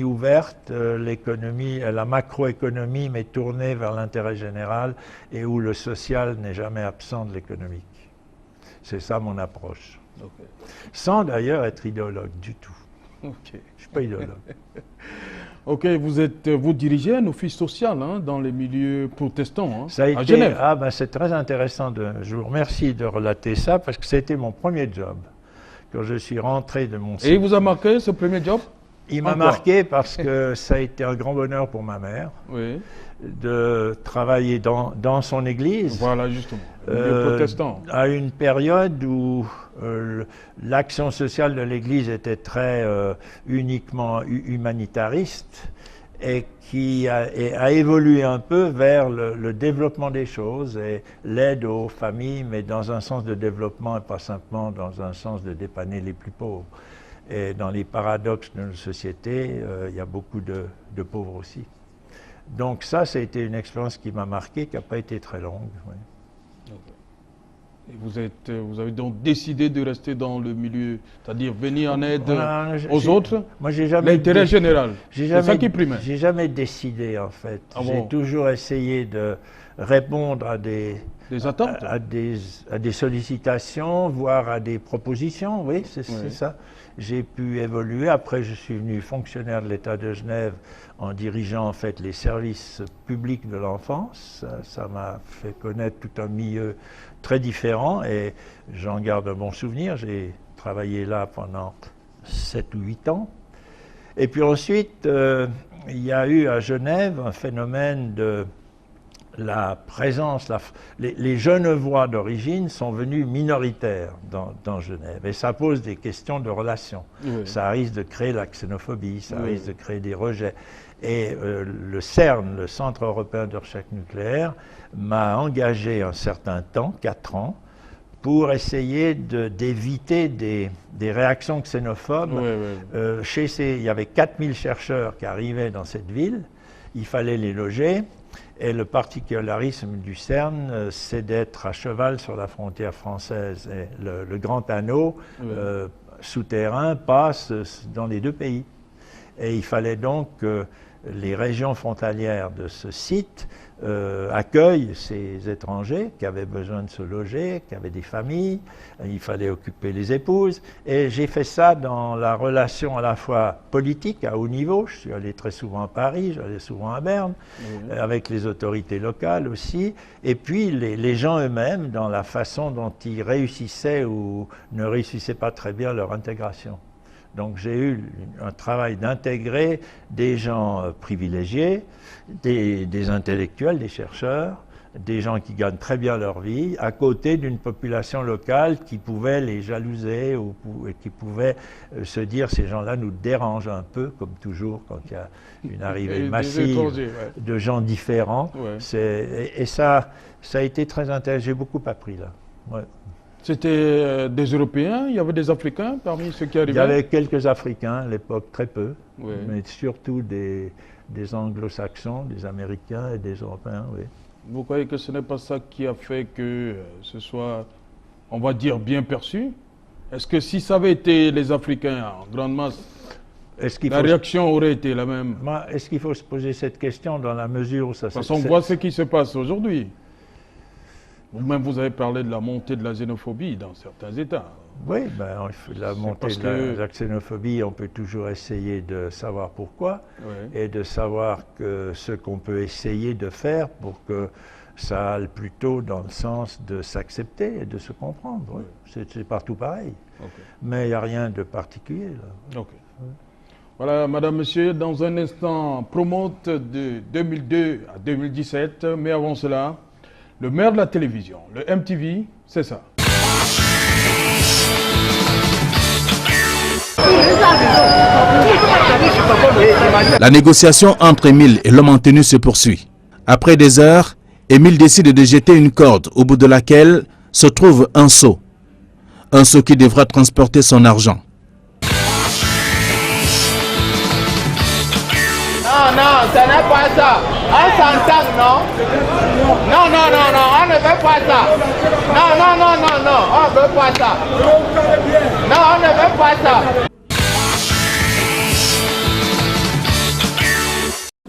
S2: ouverte, la macroéconomie, mais tournée vers l'intérêt général et où le social n'est jamais absent de l'économique. C'est ça mon approche. Okay. Sans d'ailleurs être idéologue du tout. Okay. Je ne suis pas idéologue.
S1: Ok, vous dirigez un office social dans les milieux protestants
S2: ça a été,
S1: à Genève.
S2: C'est très intéressant. Je vous remercie de relater ça parce que c'était mon premier job. Quand je suis rentré de mon...
S1: Et il vous a marqué ce premier job?
S2: Il m'a marqué parce que ça a été un grand bonheur pour ma mère de travailler dans son église.
S1: Voilà, justement, le protestant.
S2: À une période où l'action sociale de l'église était très uniquement humanitariste et qui a évolué un peu vers le développement des choses et l'aide aux familles, mais dans un sens de développement et pas simplement dans un sens de dépanner les plus pauvres. Et dans les paradoxes de notre société, il y a beaucoup de pauvres aussi. Donc ça a été une expérience qui m'a marqué, qui n'a pas été très longue. Oui.
S1: Et vous avez donc décidé de rester dans le milieu, c'est-à-dire venir en aide aux autres, l'intérêt général. C'est ça qui primait.
S2: J'ai jamais décidé en fait. J'ai toujours essayé de répondre à des
S1: attentes,
S2: à des sollicitations, voire à des propositions. Oui, c'est ça. J'ai pu évoluer. Après, je suis venu fonctionnaire de l'État de Genève en dirigeant en fait les services publics de l'enfance. Ça m'a fait connaître tout un milieu très différent et j'en garde un bon souvenir. J'ai travaillé là pendant 7 ou 8 ans. Et puis ensuite, il y a eu à Genève un phénomène de la présence, les Genevois d'origine sont venus minoritaires dans Genève et ça pose des questions de relations. Oui. Ça risque de créer la xénophobie, ça risque de créer des rejets. Et le CERN, le Centre européen de recherche nucléaire, m'a engagé un certain temps, 4 ans, pour essayer d'éviter des réactions xénophobes. Il y avait 4000 chercheurs qui arrivaient dans cette ville, il fallait les loger. Et le particularisme du CERN, c'est d'être à cheval sur la frontière française. Et le grand anneau souterrain passe dans les 2 pays. Et il fallait donc que les régions frontalières de ce site accueillent ces étrangers qui avaient besoin de se loger, qui avaient des familles, il fallait occuper les épouses. Et j'ai fait ça dans la relation à la fois politique à haut niveau, je suis allé très souvent à Paris, j'allais souvent à Berne, avec les autorités locales aussi, et puis les gens eux-mêmes dans la façon dont ils réussissaient ou ne réussissaient pas très bien leur intégration. Donc j'ai eu un travail d'intégrer des gens privilégiés, des intellectuels, des chercheurs, des gens qui gagnent très bien leur vie, à côté d'une population locale qui pouvait les jalouser ou qui pouvait se dire ces gens-là nous dérangent un peu, comme toujours quand il y a une arrivée massive de gens différents. Et ça a été très intéressant, j'ai beaucoup appris là.
S1: C'était des Européens, il y avait des Africains parmi ceux qui arrivaient?
S2: Il y avait quelques Africains à l'époque, très peu, mais surtout des Anglo-Saxons, des Américains et des Européens, oui.
S1: Vous croyez que ce n'est pas ça qui a fait que ce soit, on va dire, bien perçu? Est-ce que si ça avait été les Africains en grande masse, la réaction aurait été la même?
S2: Est-ce qu'il faut se poser cette question dans la mesure où ça se passe?
S1: Parce qu'on voit ce qui se passe aujourd'hui. Vous-même, vous avez parlé de la montée de la xénophobie dans certains États.
S2: Oui, la montée de la xénophobie, on peut toujours essayer de savoir pourquoi et de savoir que ce qu'on peut essayer de faire pour que ça aille plutôt dans le sens de s'accepter et de se comprendre. C'est partout pareil. Mais il n'y a rien de particulier là.
S1: Voilà, madame, monsieur, dans un instant, promote de 2002 à 2017, mais avant cela, le maire de la télévision, le MTV, c'est ça.
S12: La négociation entre Émile et l'homme en tenue se poursuit. Après des heures, Émile décide de jeter une corde au bout de laquelle se trouve un seau. Un seau qui devra transporter son argent.
S13: Non, ce n'est pas ça. On s'entend, non? Non, on ne veut pas ça. Non, on ne veut pas ça. Non, on ne veut pas ça.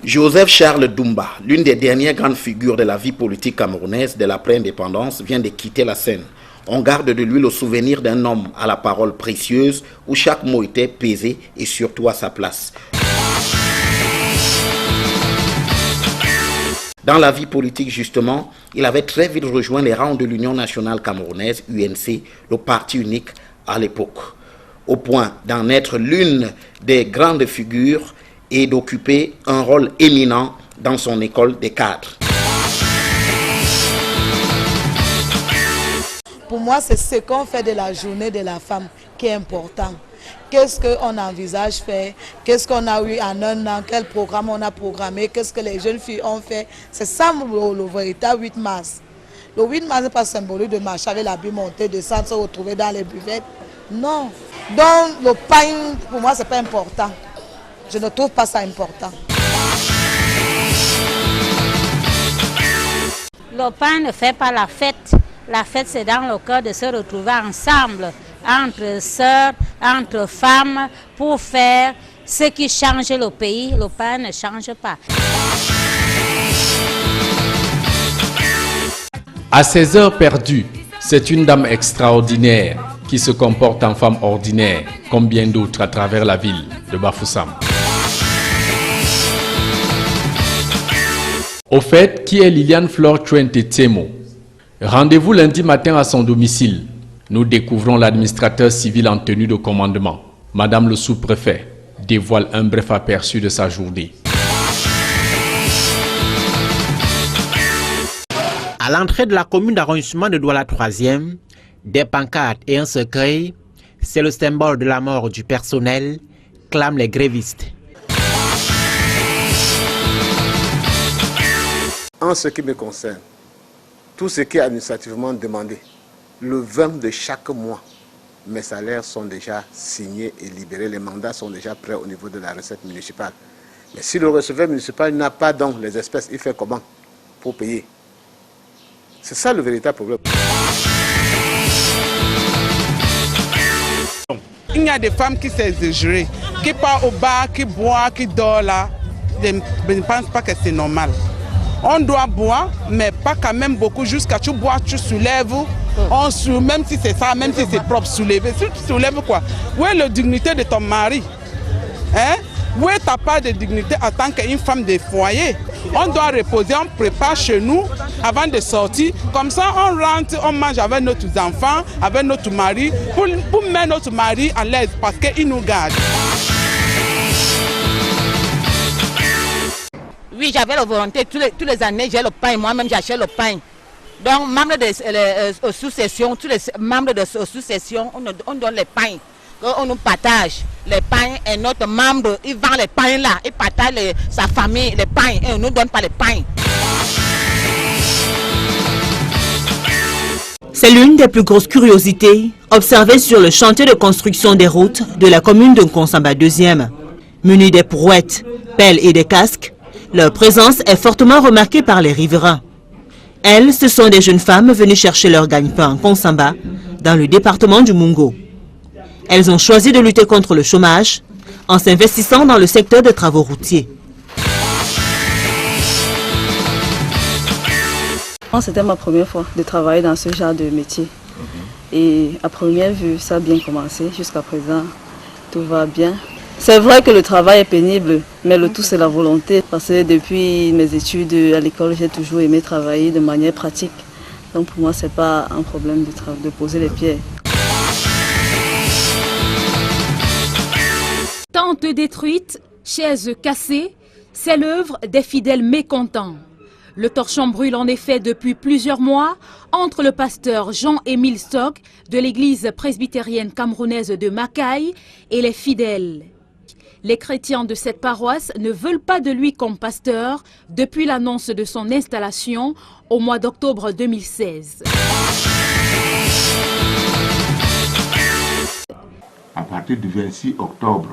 S14: Joseph Charles Doumbia, l'une des dernières grandes figures de la vie politique camerounaise de l'après-indépendance, vient de quitter la scène. On garde de lui le souvenir d'un homme à la parole précieuse où chaque mot était pesé et surtout à sa place. Dans la vie politique, justement, il avait très vite rejoint les rangs de l'Union nationale camerounaise, UNC, le parti unique à l'époque, au point d'en être l'une des grandes figures et d'occuper un rôle éminent dans son école des cadres.
S15: Pour moi, c'est ce qu'on fait de la journée de la femme qui est important. qu'est-ce qu'on envisage faire, qu'est-ce qu'on a eu en un an, quel programme on a programmé, qu'est-ce que les jeunes filles ont fait. C'est ça le véritable 8 mars. Le 8 mars n'est pas symbolique de marcher avec la bille montée, descendre, se retrouver dans les buvettes. Non. Donc le pain, pour moi, c'est pas important. Je ne trouve pas ça important.
S16: Le pain ne fait pas la fête. La fête, c'est dans le cœur de se retrouver ensemble, entre sœurs, entre femmes, pour faire ce qui change le pays. Le pain ne change pas.
S17: À ses heures perdues, c'est une dame extraordinaire qui se comporte en femme ordinaire, comme bien d'autres à travers la ville de Bafoussam. Au fait, qui est Liliane Flore Chuente Temo? Rendez-vous lundi matin à son domicile. Nous découvrons l'administrateur civil en tenue de commandement. Madame le sous-préfet dévoile un bref aperçu de sa journée.
S18: À l'entrée de la commune d'arrondissement de Douala 3e, des pancartes et un cercueil, c'est le symbole de la mort du personnel, clament les grévistes.
S19: En ce qui me concerne, tout ce qui est administrativement demandé, le 20 de chaque mois, mes salaires sont déjà signés et libérés. Les mandats sont déjà prêts au niveau de la recette municipale. Mais si le receveur municipal n'a pas donc les espèces, il fait comment pour payer? C'est ça le véritable problème.
S20: Il y a des femmes qui s'exagèrent, qui partent au bar, qui boivent, qui dorment là. Je ne pense pas que c'est normal. On doit boire, mais pas quand même beaucoup. Jusqu'à tu bois, tu soulèves. On soulève, même si c'est ça, même si c'est propre, soulever. Si tu soulèves quoi? Où est la dignité de ton mari? Hein? Où est ta part de dignité en tant qu'une femme de foyer? On doit reposer, on prépare chez nous avant de sortir. Comme ça, on rentre, on mange avec nos enfants, avec notre mari, pour mettre notre mari à l'aise parce qu'il nous garde.
S21: Oui, j'avais la volonté, tous les années, j'ai le pain, moi-même j'achète le pain. Donc, membres de sous-session, tous les membres de sous-session, on donne les pains. On nous partage les pains et notre membre, il vend les pains là, il partage sa famille, les pains, et on ne nous donne pas les pains.
S22: C'est l'une des plus grosses curiosités observées sur le chantier de construction des routes de la commune de Nkonsamba 2e. Munis des brouettes, pelles et des casques, leur présence est fortement remarquée par les riverains. Elles, ce sont des jeunes femmes venues chercher leur gagne-pain en Nkonsamba, dans le département du Mungo. Elles ont choisi de lutter contre le chômage en s'investissant dans le secteur des travaux routiers.
S23: C'était ma première fois de travailler dans ce genre de métier. Et à première vue, ça a bien commencé. Jusqu'à présent, tout va bien. C'est vrai que le travail est pénible, mais le tout c'est la volonté. Parce que depuis mes études à l'école, j'ai toujours aimé travailler de manière pratique. Donc pour moi, ce n'est pas un problème de poser les pieds.
S24: Tentes détruites, chaises cassées, c'est l'œuvre des fidèles mécontents. Le torchon brûle en effet depuis plusieurs mois entre le pasteur Jean-Émile Stock de l'église presbytérienne camerounaise de Macaï et les fidèles. Les chrétiens de cette paroisse ne veulent pas de lui comme pasteur depuis l'annonce de son installation au mois d'octobre 2016.
S25: À partir du 26 octobre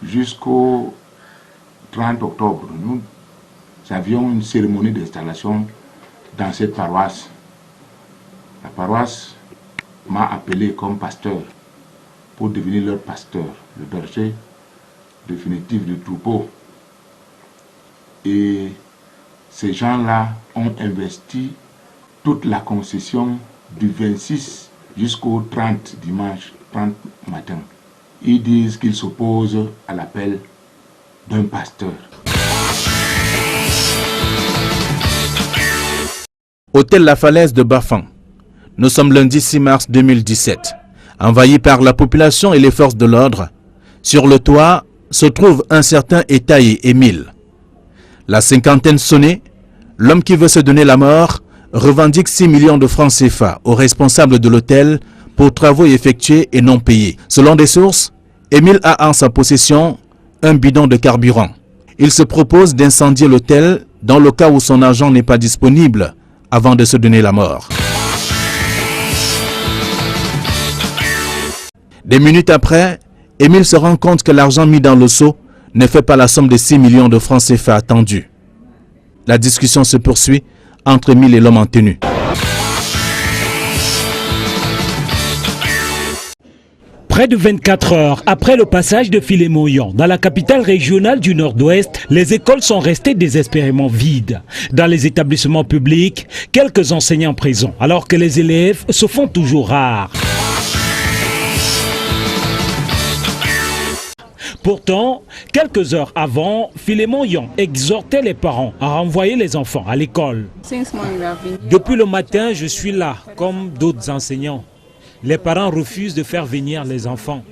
S25: jusqu'au 30 octobre, nous avions une cérémonie d'installation dans cette paroisse. La paroisse m'a appelé comme pasteur pour devenir leur pasteur, le berger définitif du troupeau. Et ces gens-là ont investi toute la concession du 26 jusqu'au 30 dimanche, 30 matin. Ils disent qu'ils s'opposent à l'appel d'un pasteur.
S12: Hôtel La Falaise de Bafang. Nous sommes lundi 6 mars 2017. Envahi par la population et les forces de l'ordre, sur le toit se trouve un certain Etaye Émile. La cinquantaine sonnée, l'homme qui veut se donner la mort revendique 6 millions de francs CFA aux responsables de l'hôtel pour travaux effectués et non payés. Selon des sources, Émile a en sa possession un bidon de carburant. Il se propose d'incendier l'hôtel dans le cas où son argent n'est pas disponible avant de se donner la mort. Des minutes après, Émile se rend compte que l'argent mis dans le seau ne fait pas la somme de 6 millions de francs CFA attendus. La discussion se poursuit entre Émile et l'homme en tenue.
S3: Près de 24 heures après le passage de Philémon Yon dans la capitale régionale du Nord-Ouest, les écoles sont restées désespérément vides. Dans les établissements publics, quelques enseignants présents, alors que les élèves se font toujours rares. Pourtant, quelques heures avant, Philémon Yon exhortait les parents à renvoyer les enfants à l'école. Depuis le matin, je suis là, comme d'autres enseignants. Les parents refusent de faire venir les enfants.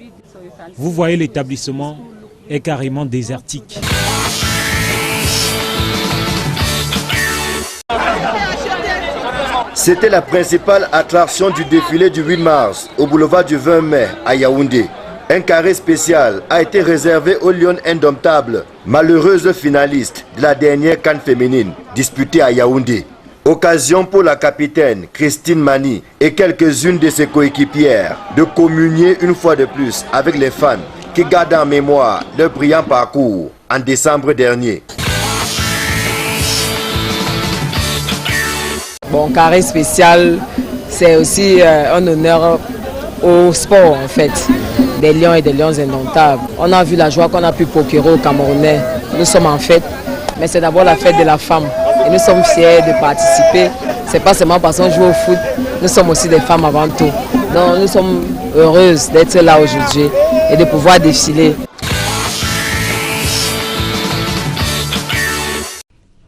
S3: Vous voyez, l'établissement est carrément désertique.
S4: C'était la principale attraction du défilé du 8 mars au boulevard du 20 mai à Yaoundé. Un carré spécial a été réservé aux Lions indomptables, malheureuses finalistes de la dernière CAN féminine disputée à Yaoundé. Occasion pour la capitaine Christine Mani et quelques-unes de ses coéquipières de communier une fois de plus avec les fans qui gardent en mémoire leur brillant parcours en décembre dernier.
S5: Bon, carré spécial, c'est aussi un honneur au sport en fait, des lions et des lions indomptables. On a vu la joie qu'on a pu procurer aux Camerounais. Nous sommes en fête, mais c'est d'abord la fête de la femme. Et nous sommes fiers de participer. Ce n'est pas seulement parce qu'on joue au foot, nous sommes aussi des femmes avant tout. Donc nous sommes heureuses d'être là aujourd'hui et de pouvoir défiler.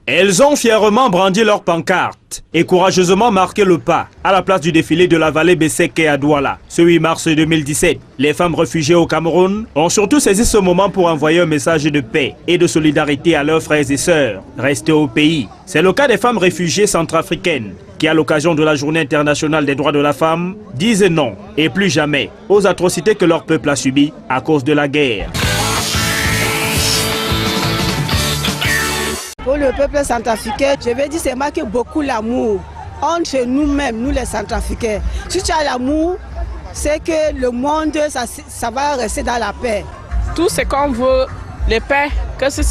S6: Elles ont fièrement brandi leur pancarte et courageusement marqué le pas à la place du défilé de la vallée Besseke à Douala. Ce 8 mars 2017, les femmes réfugiées au Cameroun ont surtout saisi ce moment pour envoyer un message de paix et de solidarité à leurs frères et sœurs restés au pays. C'est le cas des femmes réfugiées centrafricaines qui, à l'occasion de la Journée internationale des droits de la femme, disent non et plus jamais aux atrocités que leur peuple a subies à cause de la guerre.
S7: Pour le peuple centrafricain, je vais dire c'est marqué beaucoup l'amour entre nous-mêmes, nous les centrafricains. Si tu as l'amour, c'est que le monde, ça va rester dans la paix.
S26: Tout ce qu'on veut, la paix, que si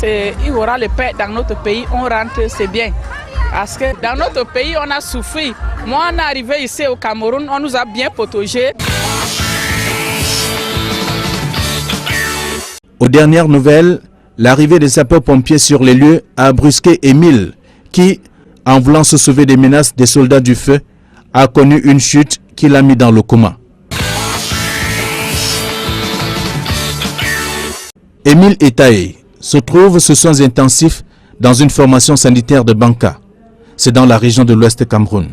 S26: il y aura la paix dans notre pays, on rentre, c'est bien. Parce que dans notre pays, on a souffert. Moi, on est arrivé ici au Cameroun, on nous a bien protégés.
S12: Aux dernières nouvelles, l'arrivée des sapeurs-pompiers sur les lieux a brusqué Émile, qui, en voulant se sauver des menaces des soldats du feu, a connu une chute qui l'a mis dans le coma. Émile Etaé se trouve sous soins intensifs dans une formation sanitaire de Banka. C'est dans la région de l'Ouest Cameroun.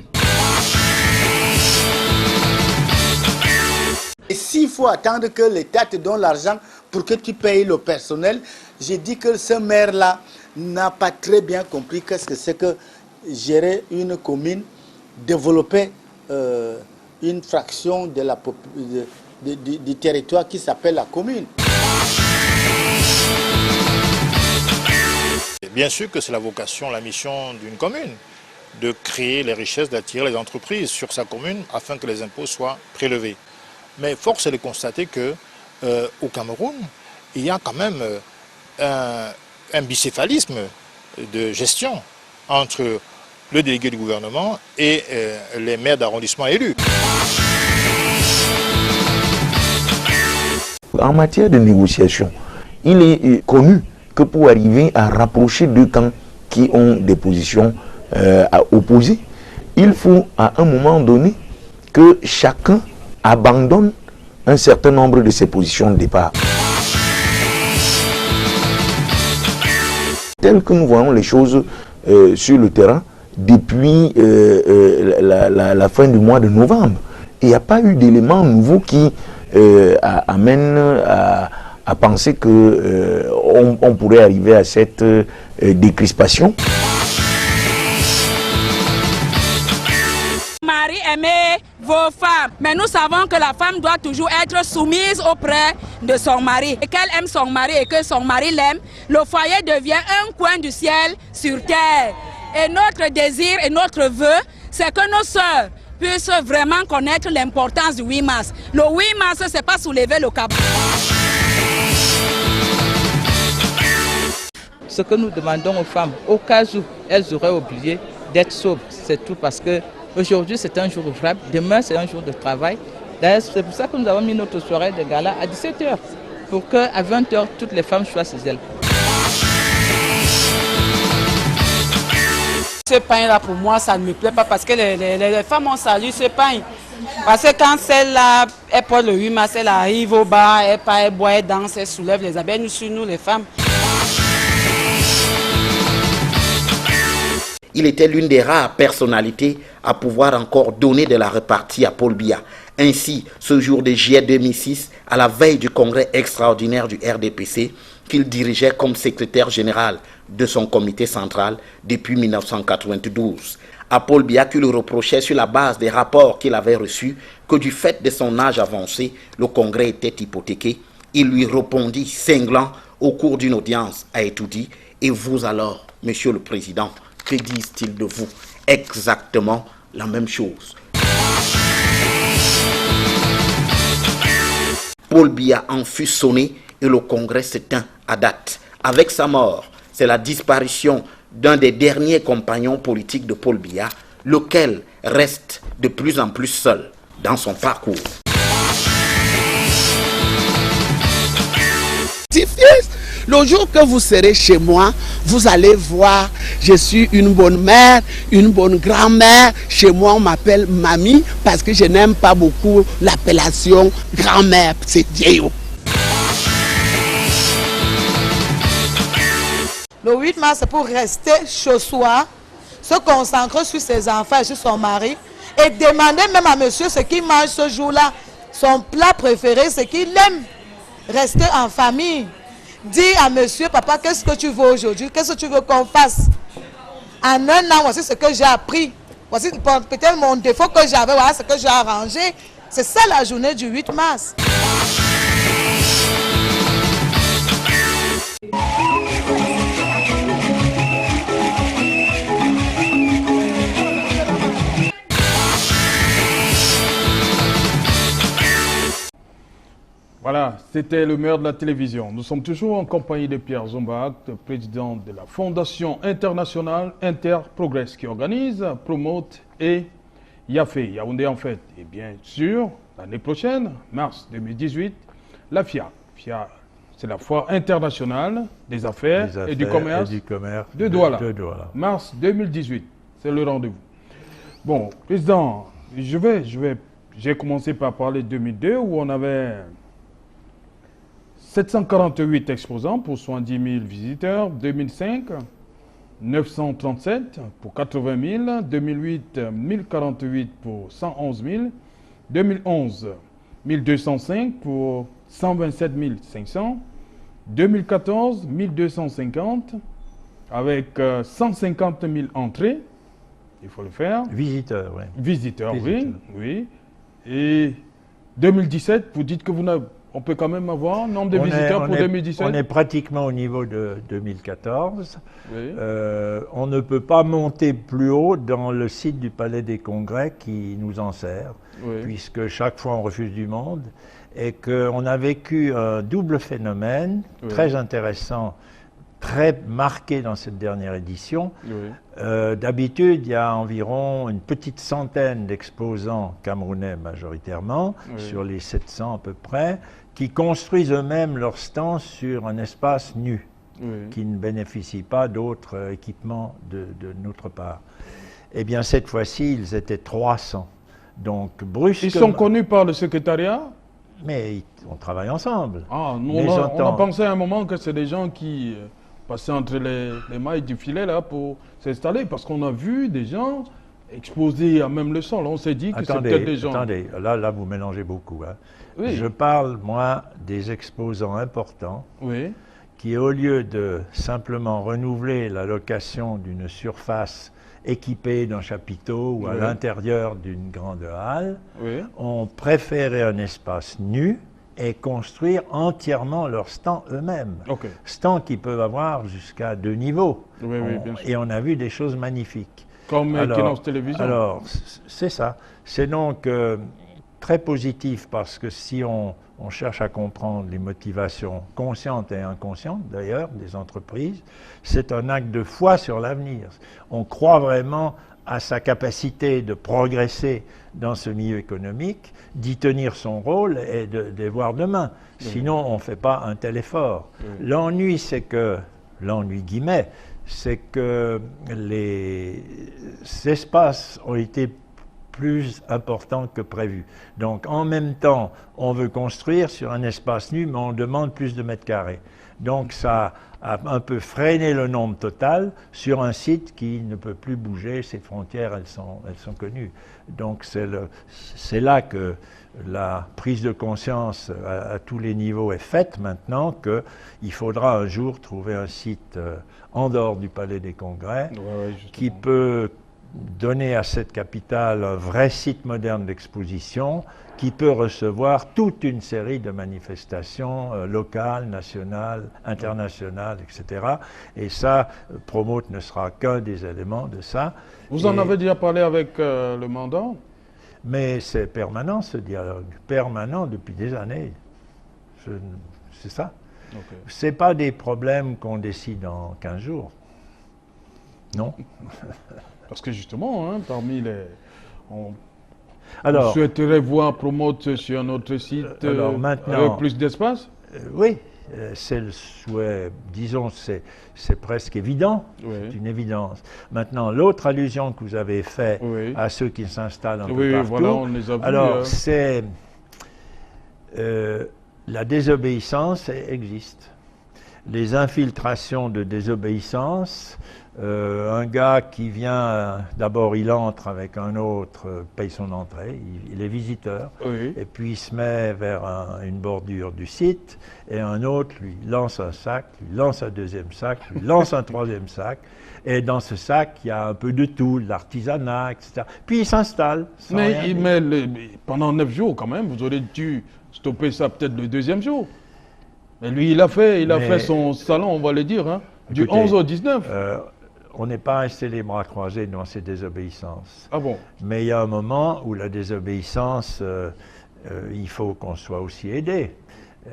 S27: Et s'il faut attendre que l'État te donne l'argent pour que tu payes le personnel, j'ai dit que ce maire-là n'a pas très bien compris qu'est-ce que c'est que gérer une commune, développer une fraction de du territoire qui s'appelle la commune.
S28: Bien sûr que c'est la vocation, la mission d'une commune, de créer les richesses, d'attirer les entreprises sur sa commune afin que les impôts soient prélevés. Mais force est de constater que au Cameroun, il y a quand même un bicéphalisme de gestion entre le délégué du gouvernement et les maires d'arrondissement élus.
S29: En matière de négociation, il est connu que pour arriver à rapprocher deux camps qui ont des positions opposées, il faut à un moment donné que chacun abandonne un certain nombre de ses positions de départ. Tel que nous voyons les choses sur le terrain depuis la fin du mois de novembre, il n'y a pas eu d'éléments nouveaux qui amènent à penser qu'on pourrait arriver à cette
S26: Marie-Aimée
S1: vos femmes. Mais nous savons que la femme doit toujours être soumise auprès de son mari. Et qu'elle aime son mari et que son mari l'aime, le foyer devient un coin du ciel sur terre. Et notre désir et notre vœu, c'est que nos sœurs puissent vraiment connaître l'importance du 8 mars. Le 8 mars, c'est pas soulever le cabot.
S26: Ce que nous demandons aux femmes, au cas où elles auraient oublié d'être sobres, c'est tout, parce que aujourd'hui c'est un jour ouvrable, demain c'est un jour de travail. D'ailleurs, c'est pour ça que nous avons mis notre soirée de gala à 17h, pour qu'à 20h, toutes les femmes soient chez elles.
S2: Ce pain-là, pour moi, ça ne me plaît pas, parce que les femmes ont salué ce pain. Parce que quand celle-là, elle porte le 8 mars, elle arrive au bar, elle boit, elle danse, elle soulève les habits, nous sur nous les femmes.
S8: Il était l'une des rares personnalités à pouvoir encore donner de la répartie à Paul Biya. Ainsi, ce jour de juillet 2006, à la veille du congrès extraordinaire du RDPC, qu'il dirigeait comme secrétaire général de son comité central depuis 1992. À Paul Biya, qui le reprochait sur la base des rapports qu'il avait reçus que du fait de son âge avancé, le congrès était hypothéqué, il lui répondit cinglant au cours d'une audience à Etoudi. Et vous alors, Monsieur le Président, que disent-ils de vous? Exactement la même chose. Paul Biya en fut sonné et le congrès s'éteint à date. Avec sa mort, c'est la disparition d'un des derniers compagnons politiques de Paul Biya, lequel reste de plus en plus seul dans son parcours.
S27: Le jour que vous serez chez moi, vous allez voir, je suis une bonne mère, une bonne grand-mère. Chez moi, on m'appelle mamie parce que je n'aime pas beaucoup l'appellation grand-mère, c'est vieillot.
S2: Le 8 mars, c'est pour rester chez soi, se concentrer sur ses enfants et sur son mari et demander même à monsieur ce qu'il mange ce jour-là, son plat préféré, ce qu'il aime. Rester en famille. Dis à monsieur, papa, qu'est-ce que tu veux aujourd'hui? Qu'est-ce que tu veux qu'on fasse? En un an, voici ce que j'ai appris. Voici peut-être mon défaut que j'avais, voilà ce que j'ai arrangé. C'est ça la journée du 8 mars.
S9: Voilà, c'était le maire de la télévision. Nous sommes toujours en compagnie de Pierre Zomba, président de la Fondation internationale Interprogress, qui organise, promote et Yafé, Yaoundé en fait. Et bien sûr, l'année prochaine, mars 2018, la FIA. FIA, c'est la Foire internationale des affaires et du commerce, de Douala. Mars 2018, c'est le rendez-vous. Bon, président, j'ai commencé par parler de 2002 où on avait 748 exposants pour 70 000 visiteurs. 2005, 937 pour 80 000. 2008, 1048 pour 111 000. 2011, 1205 pour 127 500. 2014, 1250 avec 150 000 entrées. Il faut le faire.
S10: Visiteurs, oui.
S9: Visiteurs, oui. Et 2017, vous dites que on peut quand même avoir un nombre de visiteurs pour 2017?
S10: On est pratiquement au niveau de 2014.
S9: Oui.
S10: On ne peut pas monter plus haut dans le site du Palais des Congrès qui nous en sert, puisque chaque fois on refuse du monde, et qu'on a vécu un double phénomène très intéressant, très marqué dans cette dernière édition. D'habitude, il y a environ une petite centaine d'exposants camerounais majoritairement, sur les 700 à peu près, qui construisent eux-mêmes leur stand sur un espace nu, qui ne bénéficie pas d'autres équipements de notre part. Eh bien, cette fois-ci, ils étaient 300. Donc, brusquement...
S9: Ils sont connus par le secrétariat?
S10: Mais on travaille ensemble.
S9: Ah, on a pensé à un moment que c'est des gens qui passaient entre les mailles du filet là pour s'installer, parce qu'on a vu des gens exposés à même le sol. On s'est dit que c'est peut-être des gens...
S10: Attendez, là vous mélangez beaucoup. Hein. Je parle, moi, des exposants importants qui, au lieu de simplement renouveler la location d'une surface équipés d'un chapiteau ou à l'intérieur d'une grande halle, ont préféré un espace nu et construire entièrement leurs stands eux-mêmes. Stands qui peuvent avoir jusqu'à 2 niveaux. Et on a vu des choses magnifiques.
S9: Comme Equinox Télévision.
S10: Alors, c'est ça. C'est donc très positif parce que si on cherche à comprendre les motivations conscientes et inconscientes, d'ailleurs, des entreprises, c'est un acte de foi sur l'avenir. On croit vraiment à sa capacité de progresser dans ce milieu économique, d'y tenir son rôle et de voir demain. Sinon, on ne fait pas un tel effort. L'ennui, c'est que, l'ennui guillemets, c'est que les espaces ont été plus importants que prévu. Donc, en même temps, on veut construire sur un espace nu, mais on demande plus de mètres carrés. Donc, ça a un peu freiné le nombre total sur un site qui ne peut plus bouger. Ses frontières, elles sont connues. Donc, c'est là que la prise de conscience à tous les niveaux est faite maintenant, qu'il faudra un jour trouver un site en dehors du Palais des Congrès qui peut donner à cette capitale un vrai site moderne d'exposition qui peut recevoir toute une série de manifestations locales, nationales, internationales, etc. Et ça, Promote ne sera qu'un des éléments de ça.
S9: Vous en avez déjà parlé avec le mandant?
S10: Mais c'est permanent ce dialogue, permanent depuis des années. C'est ça. Ce n'est pas des problèmes qu'on décide en 15 jours. Non.
S9: Parce que justement, hein, parmi les... On souhaiterait voir Promote sur un autre site avec plus d'espace?
S10: Oui, c'est le souhait, disons, c'est presque évident, c'est une évidence. Maintenant, l'autre allusion que vous avez faite à ceux qui s'installent un peu partout,
S9: voilà, on les a vus,
S10: alors c'est la désobéissance existe. Les infiltrations de désobéissance, un gars qui vient, d'abord il entre avec un autre, paye son entrée, il est visiteur, et puis il se met vers une bordure du site, et un autre lui lance un sac, lui lance un deuxième sac, lui lance un troisième sac, et dans ce sac il y a un peu de tout, de l'artisanat, etc. Puis il s'installe.
S9: Mais pendant 9 jours quand même, vous aurez dû stopper ça peut-être le 2e jour. Mais lui, il a fait son salon, on va le dire, hein, du 11 au 19.
S10: On n'est pas resté les bras croisés dans ces désobéissances.
S9: Ah bon?
S10: Mais il y a un moment où la désobéissance, il faut qu'on soit aussi aidé.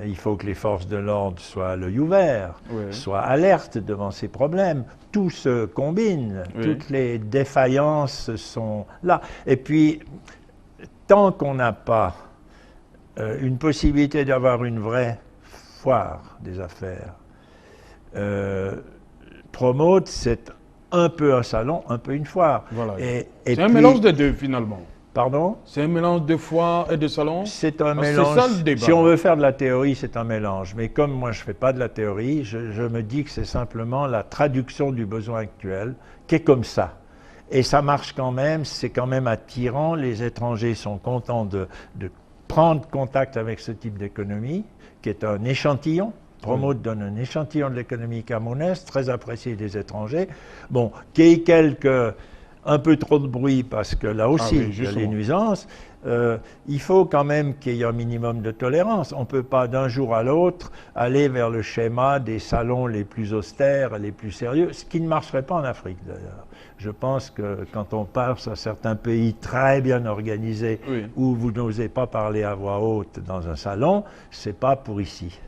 S10: Il faut que les forces de l'ordre soient à l'œil ouvert, soient alertes devant ces problèmes. Tout se combine, toutes les défaillances sont là. Et puis, tant qu'on n'a pas une possibilité d'avoir une vraie foire des affaires, Promote, c'est un peu un salon, un peu une foire.
S9: Voilà. C'est un mélange des deux finalement.
S10: Pardon?
S9: C'est un mélange de foire et de salon?
S10: C'est un mélange. C'est ça le débat. Si on veut faire de la théorie, c'est un mélange. Mais comme moi je ne fais pas de la théorie, je me dis que c'est simplement la traduction du besoin actuel qui est comme ça. Et ça marche quand même, c'est quand même attirant. Les étrangers sont contents de prendre contact avec ce type d'économie, qui est un échantillon. Promote donne un échantillon de l'économie camerounaise, très apprécié des étrangers. Bon, qu'il y ait un peu trop de bruit, parce que là aussi, il y a des nuisances, il faut quand même qu'il y ait un minimum de tolérance. On ne peut pas d'un jour à l'autre aller vers le schéma des salons les plus austères, les plus sérieux, ce qui ne marcherait pas en Afrique d'ailleurs. Je pense que quand on passe à certains pays très bien organisés, où vous n'osez pas parler à voix haute dans un salon, ce n'est pas pour ici.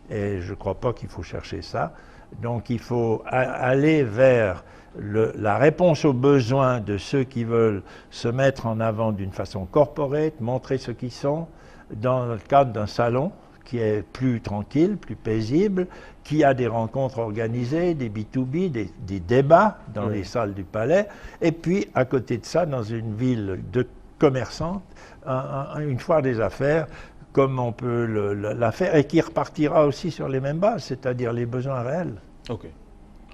S10: Et je ne crois pas qu'il faut chercher ça. Donc il faut aller vers la réponse aux besoins de ceux qui veulent se mettre en avant d'une façon corporate, montrer ce qu'ils sont, dans le cadre d'un salon qui est plus tranquille, plus paisible, qui a des rencontres organisées, des B2B, des débats dans les salles du palais, et puis à côté de ça, dans une ville de commerçants, une foire des affaires, comme on peut la faire, et qui repartira aussi sur les mêmes bases, c'est-à-dire les besoins réels.
S9: Ok.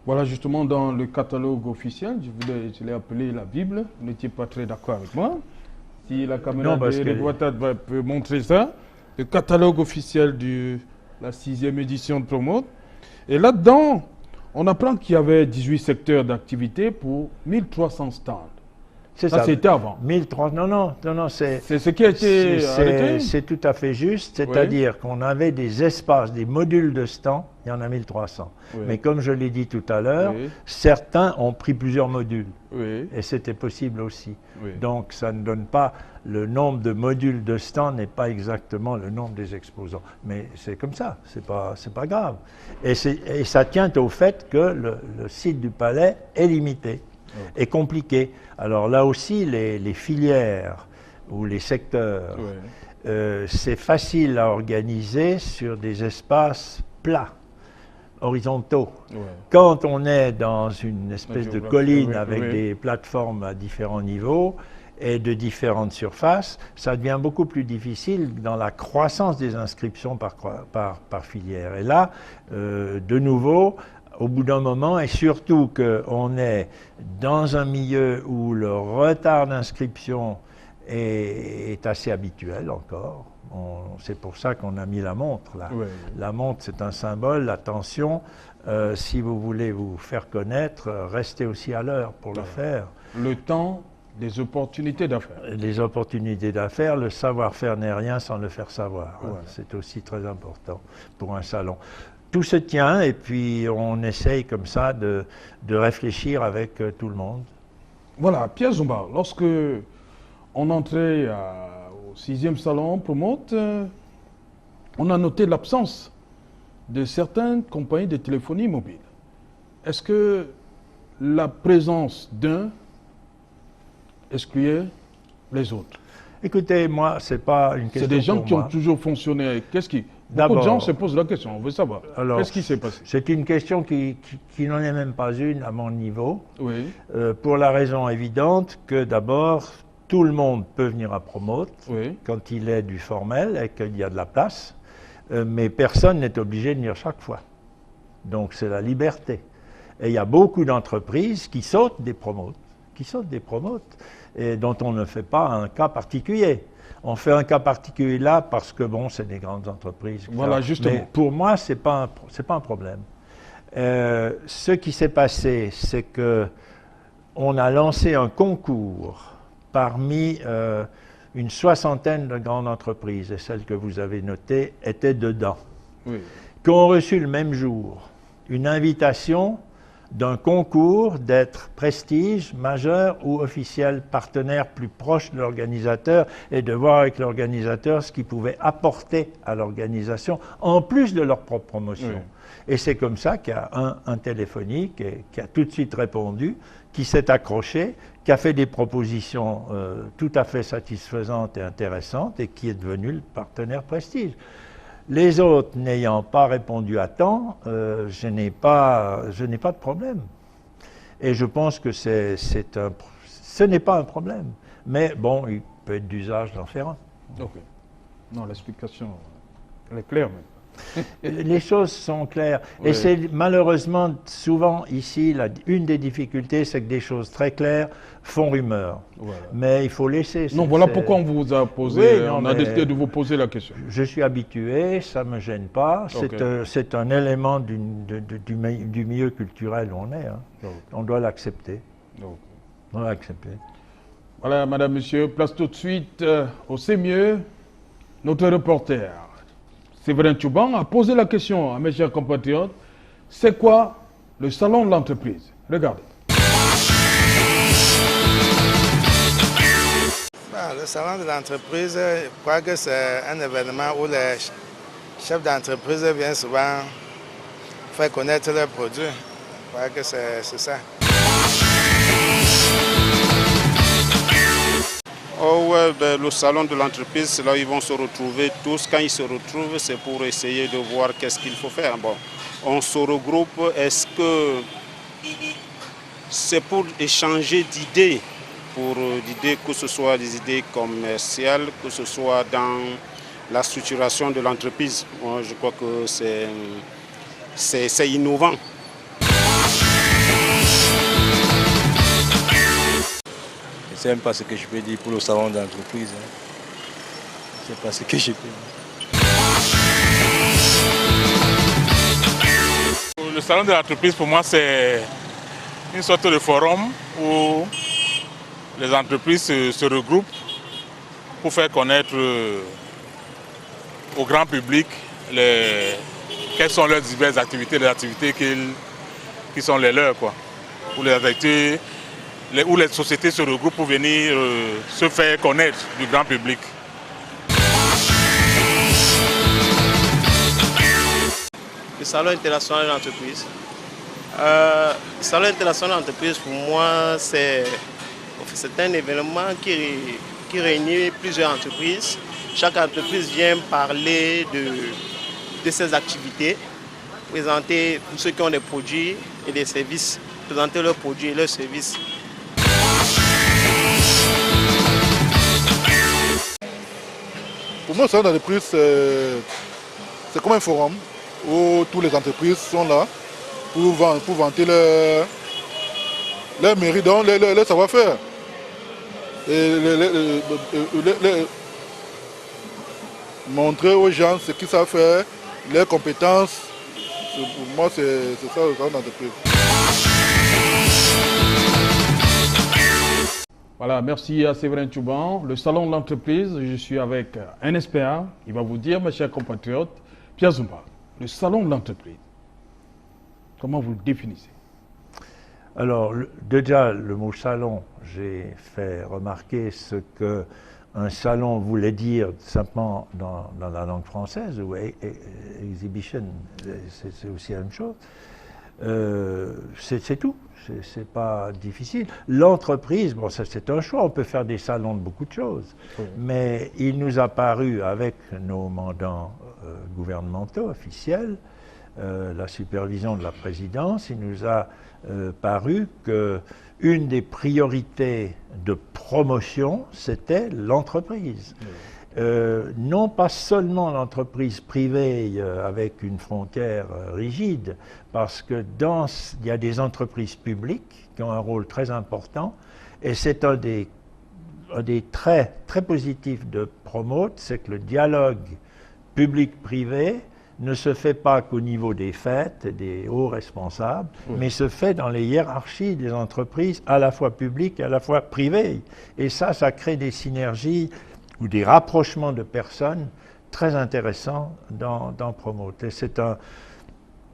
S9: Voilà, justement, dans le catalogue officiel, je l'ai appelé la Bible, vous n'étiez pas très d'accord avec moi. Si la caméra de Guattad peut montrer ça, le catalogue officiel de la 6e édition de Promote. Et là-dedans, On apprend qu'il y avait 18 secteurs d'activité pour 1300 stands.
S10: C'est ça,
S9: c'était avant.
S10: 1300, non, c'est
S9: ce qui a été arrêté.
S10: C'est tout à fait juste, c'est-à-dire qu'on avait des espaces, des modules de stands, il y en a 1300. Oui. Mais comme je l'ai dit tout à l'heure, certains ont pris plusieurs modules. Et c'était possible aussi. Donc ça ne donne pas, le nombre de modules de stands n'est pas exactement le nombre des exposants. Mais c'est comme ça, c'est pas grave. Et ça tient au fait que le site du palais est limité. Est compliqué. Alors là aussi, les filières ou les secteurs, c'est facile à organiser sur des espaces plats, horizontaux. Quand on est dans une espèce de colline avec des plateformes à différents niveaux et de différentes surfaces, ça devient beaucoup plus difficile dans la croissance des inscriptions par filière. Et là, de nouveau, au bout d'un moment, et surtout qu'on est dans un milieu où le retard d'inscription est assez habituel encore. C'est pour ça qu'on a mis la montre là. La montre, c'est un symbole, l'attention. Si vous voulez vous faire connaître, restez aussi à l'heure pour le faire.
S9: Le temps des opportunités d'affaires.
S10: Les opportunités d'affaires, le savoir-faire n'est rien sans le faire savoir. C'est aussi très important pour un salon. Tout se tient et puis on essaye comme ça de réfléchir avec tout le monde.
S9: Voilà, Pierre Zumba, lorsque on entrait au 6e salon Promote, on a noté l'absence de certaines compagnies de téléphonie mobile. Est-ce que la présence d'un excluait les autres?
S10: Écoutez, moi, c'est pas une question.
S9: C'est des gens qui ont toujours fonctionné. Beaucoup de gens se posent la question, on veut savoir. Qu'est-ce qui s'est passé?
S10: C'est une question qui n'en est même pas une à mon niveau. Pour la raison évidente que d'abord, tout le monde peut venir à Promote quand il est du formel et qu'il y a de la place, mais personne n'est obligé de venir chaque fois. Donc c'est la liberté. Et il y a beaucoup d'entreprises qui sautent des promotes, et dont on ne fait pas un cas particulier. On fait un cas particulier là parce que, bon, c'est des grandes entreprises.
S9: Voilà, justement.
S10: Mais pour moi, ce n'est pas un problème. Ce qui s'est passé, c'est qu'on a lancé un concours parmi une soixantaine de grandes entreprises, et celle que vous avez notée était dedans, qui ont reçu le même jour une invitation d'un concours d'être prestige, majeur ou officiel, partenaire plus proche de l'organisateur et de voir avec l'organisateur ce qu'ils pouvaient apporter à l'organisation en plus de leur propre promotion. Et c'est comme ça qu'il y a un téléphonique qui a tout de suite répondu, qui s'est accroché, qui a fait des propositions tout à fait satisfaisantes et intéressantes et qui est devenu le partenaire prestige. Les autres n'ayant pas répondu à temps, je n'ai pas de problème. Et je pense que ce n'est pas un problème. Mais bon, il peut être d'usage d'en faire un.
S9: Non, l'explication, elle est claire même.
S10: Les choses sont claires. Et c'est malheureusement souvent ici, une des difficultés, c'est que des choses très claires font rumeur. Mais il faut laisser...
S9: Non, voilà pourquoi on vous a posé, on a décidé de vous poser la question.
S10: Je suis habitué, ça ne me gêne pas. C'est un élément du milieu culturel où on est. On doit l'accepter. On doit l'accepter.
S9: Voilà, madame, monsieur, place tout de suite au C'est mieux, notre reporter. Séverin Tchouban a posé la question à mes chers compatriotes, c'est quoi le salon de l'entreprise? Regardez.
S11: Le salon de l'entreprise, je crois que c'est un événement où les chefs d'entreprise viennent souvent faire connaître leurs produits. Je crois que c'est ça.
S13: Le salon de l'entreprise, c'est là où ils vont se retrouver tous. Quand ils se retrouvent, c'est pour essayer de voir qu'est-ce qu'il faut faire. Bon, on se regroupe. Est-ce que c'est pour échanger d'idées, que ce soit des idées commerciales, que ce soit dans la structuration de l'entreprise? Moi, je crois que c'est innovant.
S14: Je ne sais même pas ce que je peux dire pour le salon d'entreprise. Je ne sais pas ce que je peux dire.
S13: Le
S15: salon de l'entreprise, pour moi, c'est une sorte de forum où les entreprises se regroupent pour faire connaître au grand public quelles sont leurs diverses activités, les activités qui sont les leurs, quoi. Où les activités, où les sociétés se regroupent pour venir se faire connaître du grand public.
S16: Le Salon international de l'entreprise. Le Salon international de l'entreprise, pour moi, c'est un événement qui réunit plusieurs entreprises. Chaque entreprise vient parler de ses activités, présenter pour ceux qui ont des produits et des services, présenter leurs produits et leurs services.
S17: Pour moi, le salon d'entreprise, c'est comme un forum où toutes les entreprises sont là pour vanter leur mérite, leur savoir-faire. Et montrer aux gens ce qu'ils savent faire, leurs compétences. Pour moi, c'est ça le salon d'entreprise.
S9: Voilà, merci à Séverin Tchouban. Le salon de l'entreprise, je suis avec un expert. Il va vous dire, mes chers compatriotes, Pierre Zumba, le salon de l'entreprise, comment vous le définissez?
S10: Alors, déjà, le mot salon, j'ai fait remarquer ce que un salon voulait dire simplement dans la langue française, ou exhibition, c'est aussi la même chose. C'est tout, c'est pas difficile. L'entreprise, bon, ça c'est un choix, on peut faire des salons de beaucoup de choses, oui. Mais il nous a paru, avec nos mandats gouvernementaux, officiels, la supervision de la présidence, il nous a paru qu'une des priorités de promotion, c'était l'entreprise. Oui. Non pas seulement l'entreprise privée avec une frontière rigide, parce que il y a des entreprises publiques qui ont un rôle très important, et c'est un des traits très positifs de Promote, c'est que le dialogue public-privé ne se fait pas qu'au niveau des fêtes et des hauts responsables, oui. Mais se fait dans les hiérarchies des entreprises à la fois publiques et à la fois privées. Et ça crée des synergies ou des rapprochements de personnes très intéressants dans Promote. Et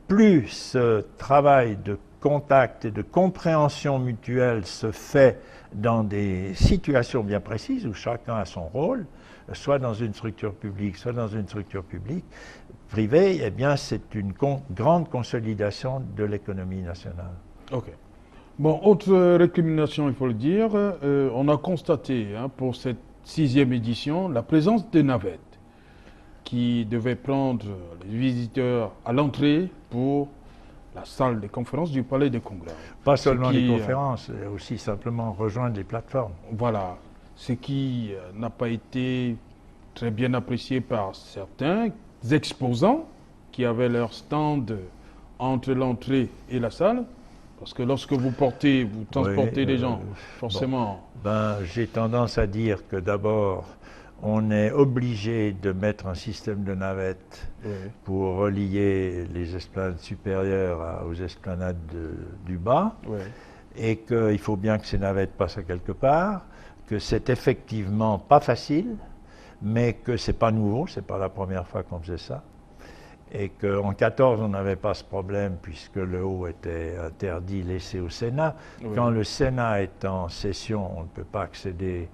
S10: plus ce travail de contact et de compréhension mutuelle se fait dans des situations bien précises où chacun a son rôle, soit dans une structure publique, soit dans une structure privée, eh bien c'est une grande consolidation de l'économie nationale.
S9: Ok. Bon, autre récrimination, il faut le dire, on a constaté pour cette 6e édition la présence de navettes qui devaient prendre les visiteurs à l'entrée pour la salle des conférences du Palais des Congrès.
S10: Pas seulement les conférences, aussi simplement rejoindre les plateformes.
S9: Voilà, ce qui n'a pas été très bien apprécié par certains exposants qui avaient leur stand entre l'entrée et la salle. Parce que lorsque vous transportez des gens, forcément...
S10: Bon, j'ai tendance à dire que d'abord, on est obligé de mettre un système de navettes pour relier les esplanades supérieures aux esplanades du bas, et qu'il faut bien que ces navettes passent à quelque part, que c'est effectivement pas facile, mais que c'est pas nouveau, c'est pas la première fois qu'on faisait ça. Et qu'en 2014, on n'avait pas ce problème puisque le haut était interdit, laissé au Sénat. Oui. Quand le Sénat est en session, on ne peut pas accéder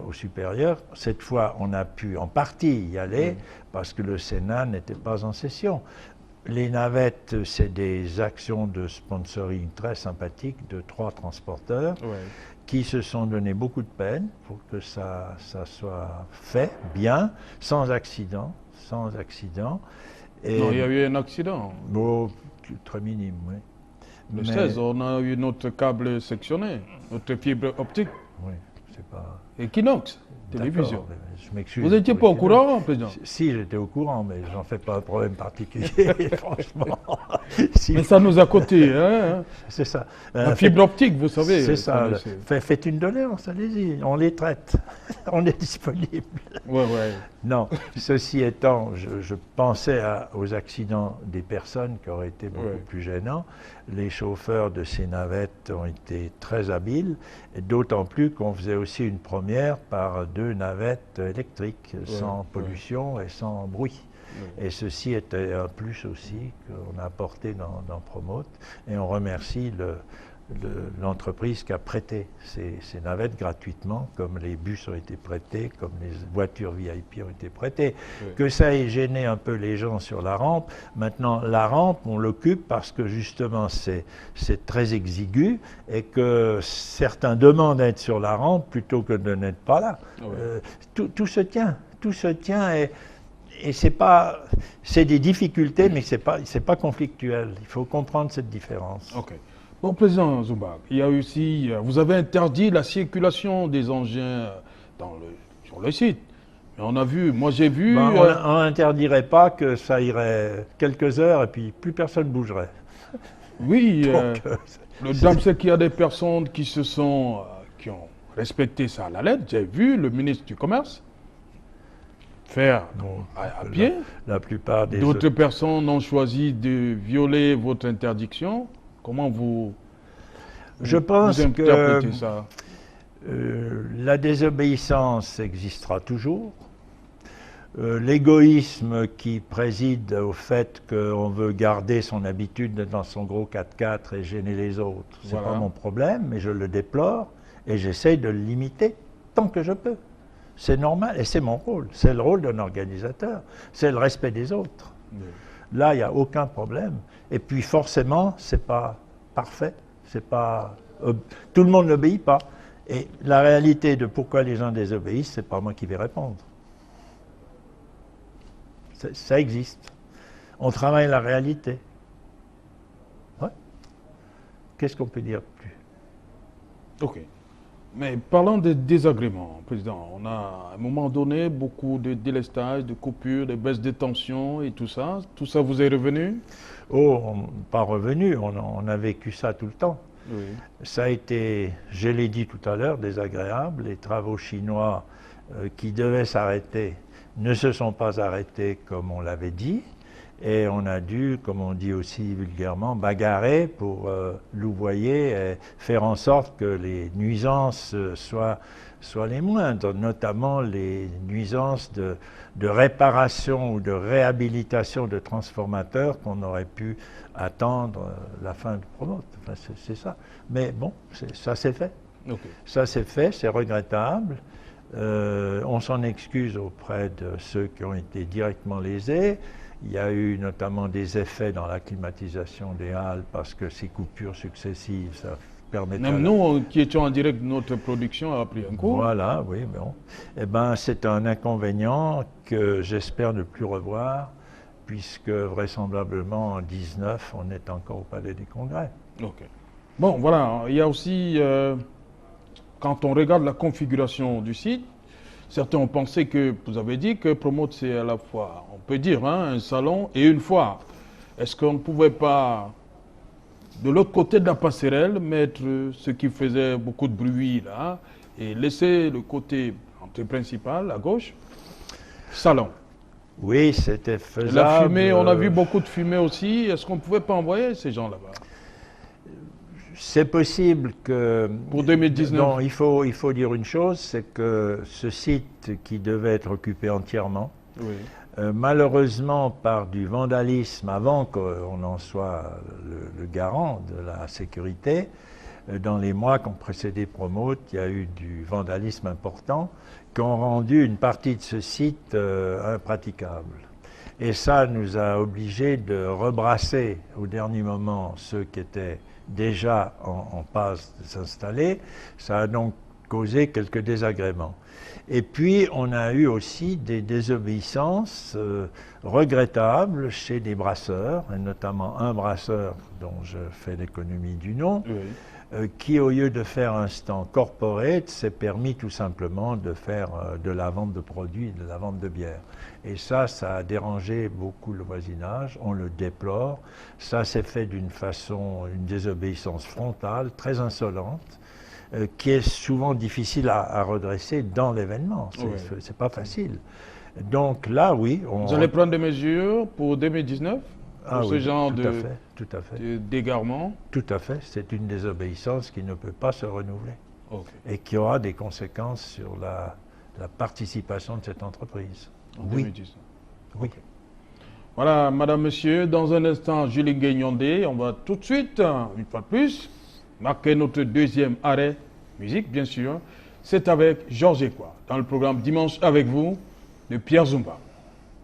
S10: au supérieur. Cette fois, on a pu en partie y aller parce que le Sénat n'était pas en session. Les navettes, c'est des actions de sponsoring très sympathiques de 3 transporteurs qui se sont donné beaucoup de peine pour que ça soit fait bien, sans accident.
S9: Et non, il y a eu un accident.
S10: Bon, très minime, oui.
S9: Le 16, on a eu notre câble sectionné, notre fibre optique.
S10: Oui, c'est pas...
S9: Equinox Télévision.
S10: Je m'excuse.
S9: Vous n'étiez pas au courant, Président?
S10: Si, j'étais au courant, mais j'en fais pas un problème particulier, franchement.
S9: Mais ça nous a coûté, hein?
S10: C'est ça.
S9: La fibre optique, vous savez.
S10: C'est ça. Faites une doléance, allez-y, on les traite. On est disponible.
S9: Ouais.
S10: Non, ceci étant, je pensais aux accidents des personnes qui auraient été beaucoup plus gênants. Les chauffeurs de ces navettes ont été très habiles, d'autant plus qu'on faisait aussi une première par 2 navettes électriques, sans pollution et sans bruit. Et ceci était un plus aussi qu'on a apporté dans Promote. Et on remercie l'entreprise qui a prêté ces navettes gratuitement, comme les bus ont été prêtés, comme les voitures VIP ont été prêtées. Que ça ait gêné un peu les gens sur la rampe. Maintenant, la rampe, on l'occupe parce que justement c'est très exigu et que certains demandent à être sur la rampe plutôt que de n'être pas là. Tout se tient et c'est des difficultés, mais c'est pas conflictuel. Il faut comprendre cette différence.
S9: Bon, Président Zoumbag, il y a aussi, vous avez interdit la circulation des engins sur le site. Mais on a vu, moi j'ai vu...
S10: on n'interdirait pas que ça irait quelques heures et puis plus personne bougerait.
S9: Oui, le drame c'est qu'il y a des personnes qui ont respecté ça à la lettre. J'ai vu le ministre du Commerce faire à pied.
S10: La plupart des
S9: D'autres personnes ont choisi de violer votre interdiction. Comment
S10: Je pense
S9: interprétez ça?
S10: La désobéissance existera toujours. L'égoïsme qui préside au fait qu'on veut garder son habitude dans son gros 4x4 et gêner les autres, c'est pas mon problème, mais je le déplore et j'essaye de le limiter tant que je peux. C'est normal et c'est mon rôle. C'est le rôle d'un organisateur. C'est le respect des autres. Là, il n'y a aucun problème. Et puis forcément, c'est pas parfait. C'est pas tout le monde n'obéit pas. Et la réalité de pourquoi les gens désobéissent, c'est pas moi qui vais répondre. Ça existe. On travaille la réalité. Ouais. Qu'est-ce qu'on peut dire de plus?
S9: Ok. Mais parlant des désagréments, Président, on a à un moment donné beaucoup de délestage, de coupures, de baisses de tension et tout ça. Tout ça vous est revenu?
S10: Pas revenu, on a vécu ça tout le temps.
S9: Oui.
S10: Ça a été, je l'ai dit tout à l'heure, désagréable. Les travaux chinois qui devaient s'arrêter ne se sont pas arrêtés comme on l'avait dit. Et on a dû, comme on dit aussi vulgairement, bagarrer pour louvoyer et faire en sorte que les nuisances soient les moindres, notamment les nuisances de réparation ou de réhabilitation de transformateurs qu'on aurait pu attendre la fin de Promote. Enfin, c'est ça. Mais bon, ça s'est fait. Ça s'est fait, c'est regrettable. On s'en excuse auprès de ceux qui ont été directement lésés. Il y a eu notamment des effets dans la climatisation des halles parce que ces coupures successives, ça permet...
S9: Même nous, qui étions en direct, notre production a pris un coup.
S10: Voilà, oui, bon. Eh bien, c'est un inconvénient que j'espère ne plus revoir, puisque vraisemblablement en 2019, on est encore au Palais des Congrès.
S9: Ok. Bon, voilà, il y a aussi, quand on regarde la configuration du site, certains ont pensé que, vous avez dit que Promote, c'est à la fois, on peut dire, un salon et une foire. Est-ce qu'on ne pouvait pas, de l'autre côté de la passerelle, mettre ce qui faisait beaucoup de bruit là, et laisser le côté entrée principale, à gauche, salon?
S10: Oui, c'était faisable.
S9: La fumée, on a vu beaucoup de fumée aussi. Est-ce qu'on ne pouvait pas envoyer ces gens là-bas?
S10: C'est possible que...
S9: Pour 2019
S10: Non, il faut dire une chose, c'est que ce site qui devait être occupé entièrement, malheureusement par du vandalisme, avant qu'on en soit le garant de la sécurité, dans les mois qui ont précédé Promote, il y a eu du vandalisme important qui ont rendu une partie de ce site impraticable. Et ça nous a obligés de rebrasser au dernier moment ceux qui étaient déjà en passe de s'installer. Ça a donc causé quelques désagréments. Et puis, on a eu aussi des désobéissances regrettables chez des brasseurs, et notamment un brasseur dont je fais l'économie du nom, qui, au lieu de faire un stand corporate, s'est permis tout simplement de faire de la vente de produits, de la vente de bière. Et ça a dérangé beaucoup le voisinage, on le déplore. Ça s'est fait d'une façon, une désobéissance frontale, très insolente, qui est souvent difficile à redresser dans l'événement. C'est pas facile. Donc là, oui.
S9: Vous allez prendre des mesures pour 2019 pour ce genre d'égarement?
S10: Tout à fait. C'est une désobéissance qui ne peut pas se renouveler et qui aura des conséquences sur la participation de cette entreprise.
S9: En 2019. Oui. Voilà, madame, monsieur, dans un instant, Julie Guignondé, on va tout de suite, une fois de plus, marquer notre deuxième arrêt, musique bien sûr, c'est avec Georges Ekwa, dans le programme Dimanche avec vous, de Pierre Zumba.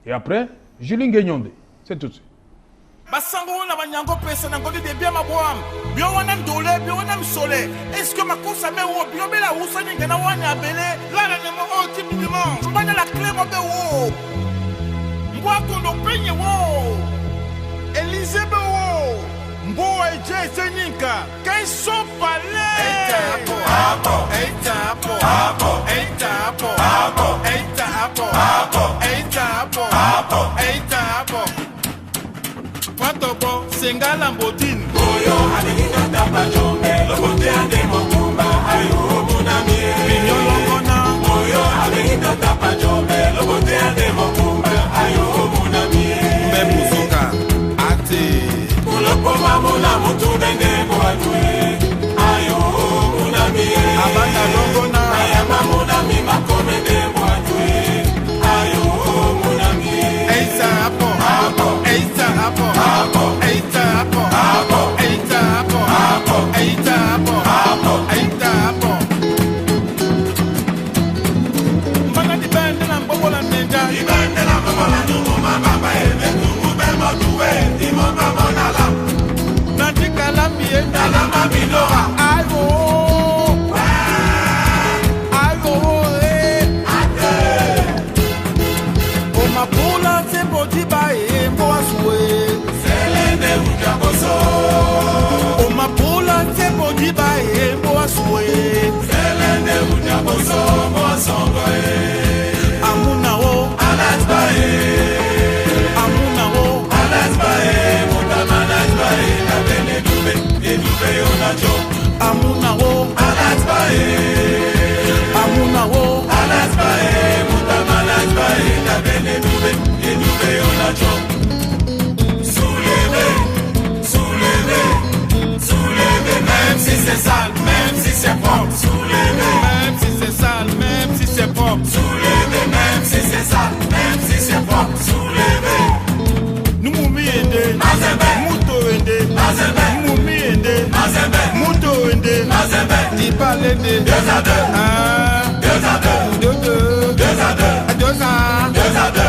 S9: Et après, Julie Guignondé, c'est tout de suite.
S3: Basango na banyango pesa na ngodi de bien maboam bio wana ndole bio wana msole est-ce que makosa me wo bio bela usani ngena wanya bele la na ne mo oti minimum mbana la clé mo be wo mbwa kondo penye wo Elise be wo mbo eje senyinka kai so pale eita apo eita apo eita apo eita apo eita apo eita apo Patopo, Sengala Mbotine Boyo, Alegina Tapajome Lokote ande mokumba, ayo munami Pinyon longona Boyo, Alegina Tapajome Lokote ande mokumba, ayo munami Mbe muzuka, ate Uloko mamuna mutu dende mwatue Ayo munami Abanda longona Ayama munami makomende mwatue Ayo munami Eisa apo Eita apo Eita apo Eita apo Eita apo Eita apo Mbana di bende na mbobola nenja di bende na mbobola numu mababa ebe numu bemo duwe di mo mabona la Nantika la mienda la mabilora Ayo Ayo Ate O mapula se poti bae Selene ujaboso O mapula te bodiba e moa suwe Selene ujaboso moa songo e Amuna o alasba e Amuna o alasba e Mutamana asba e Na bene dube onacho Amuna o alasba e Amuna o alasba e Mutamana asba e Na bene dube onacho Même si c'est sale, même si c'est propre, soulevez. Même si c'est sale, même si c'est propre, soulevez. Même si c'est sale, même si c'est propre, soulevez. Nous moumi ende, mouto ende, moumi ende, mouto ende, dis pas l'ende. 2 à 2, 2 à 2, 2 à 2, 2 à 2.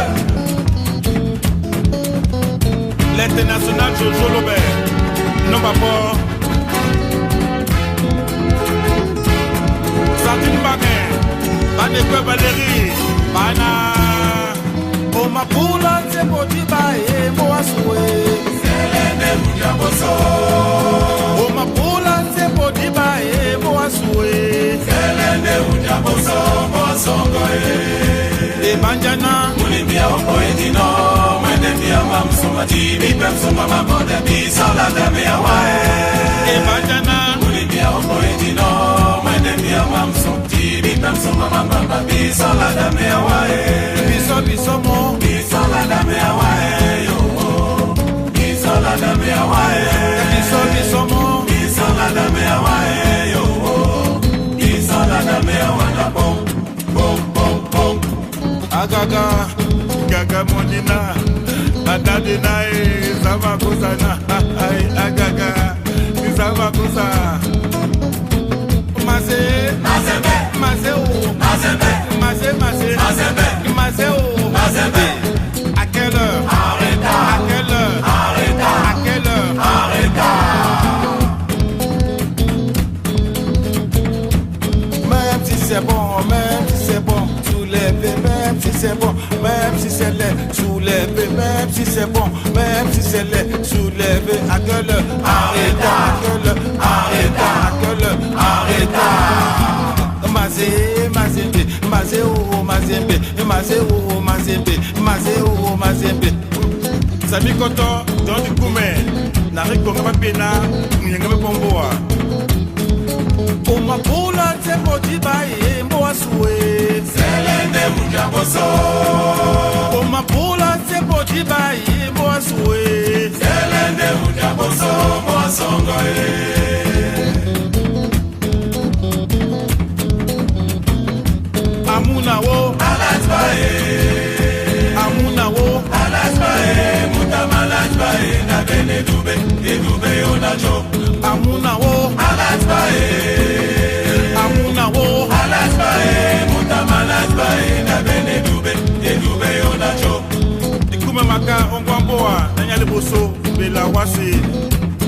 S3: L'international Jojo Lobert, non pas fort. Satine Bagé, Banekwe Valérie, Bana O Mapula, Tebodiba e Moaswe Selene Ujaboso O Mapula, Tebodiba e Moaswe Selene Ujaboso, Moasongo e Banjana, Mulibia Opo Edino, Mwendebia Mamsuma Tibi, Pemsuma Mabode, Bisola Damia Wae E Banjana, Mulibia Opo Edino Mwendebia Mamsuma Tibi, Pemsuma Mabamba, Bisola Damia Wae Biso mo Bisola Damia Wae Yo Bisola Damia Wae Biso mo Bisola Damia Wae Yo Bisola Damia Wae Bom, bom, bom, bom Agaga, gaga monina, adadina e zavakusa na, agaga, zavakusa. Mase, masebe, mase o, masebe, mase o, masebe. À quelle heure? Arrêta. À quelle heure? Arrêta. À quelle heure? Arrêta. Même laissez-les soulever à gueule. Arrêta à gueule, arrêta à gueule, arrêta. Mazé, mazembe, mazé oh mazembe, mazé oh mazembe, mazé oh mazembe. Sami koto, don du kume, nari konga papena, mwenga mepomboa. Oma pula tempo di bae, mboa suwe. Selende munjaboso. Oma pula tempo di bae, mboa suwe. Selende munjaboso, mboa songoe. Amuna wo alas bae, amuna wo alas bae, muta malas bae na bene dube, e dube onajo. Amuna wo alas bae, amuna wo alas bae, muta malas bae na bene dube, e dube onajo. Ikume maka ongwamboa nanyale boso bela wasi.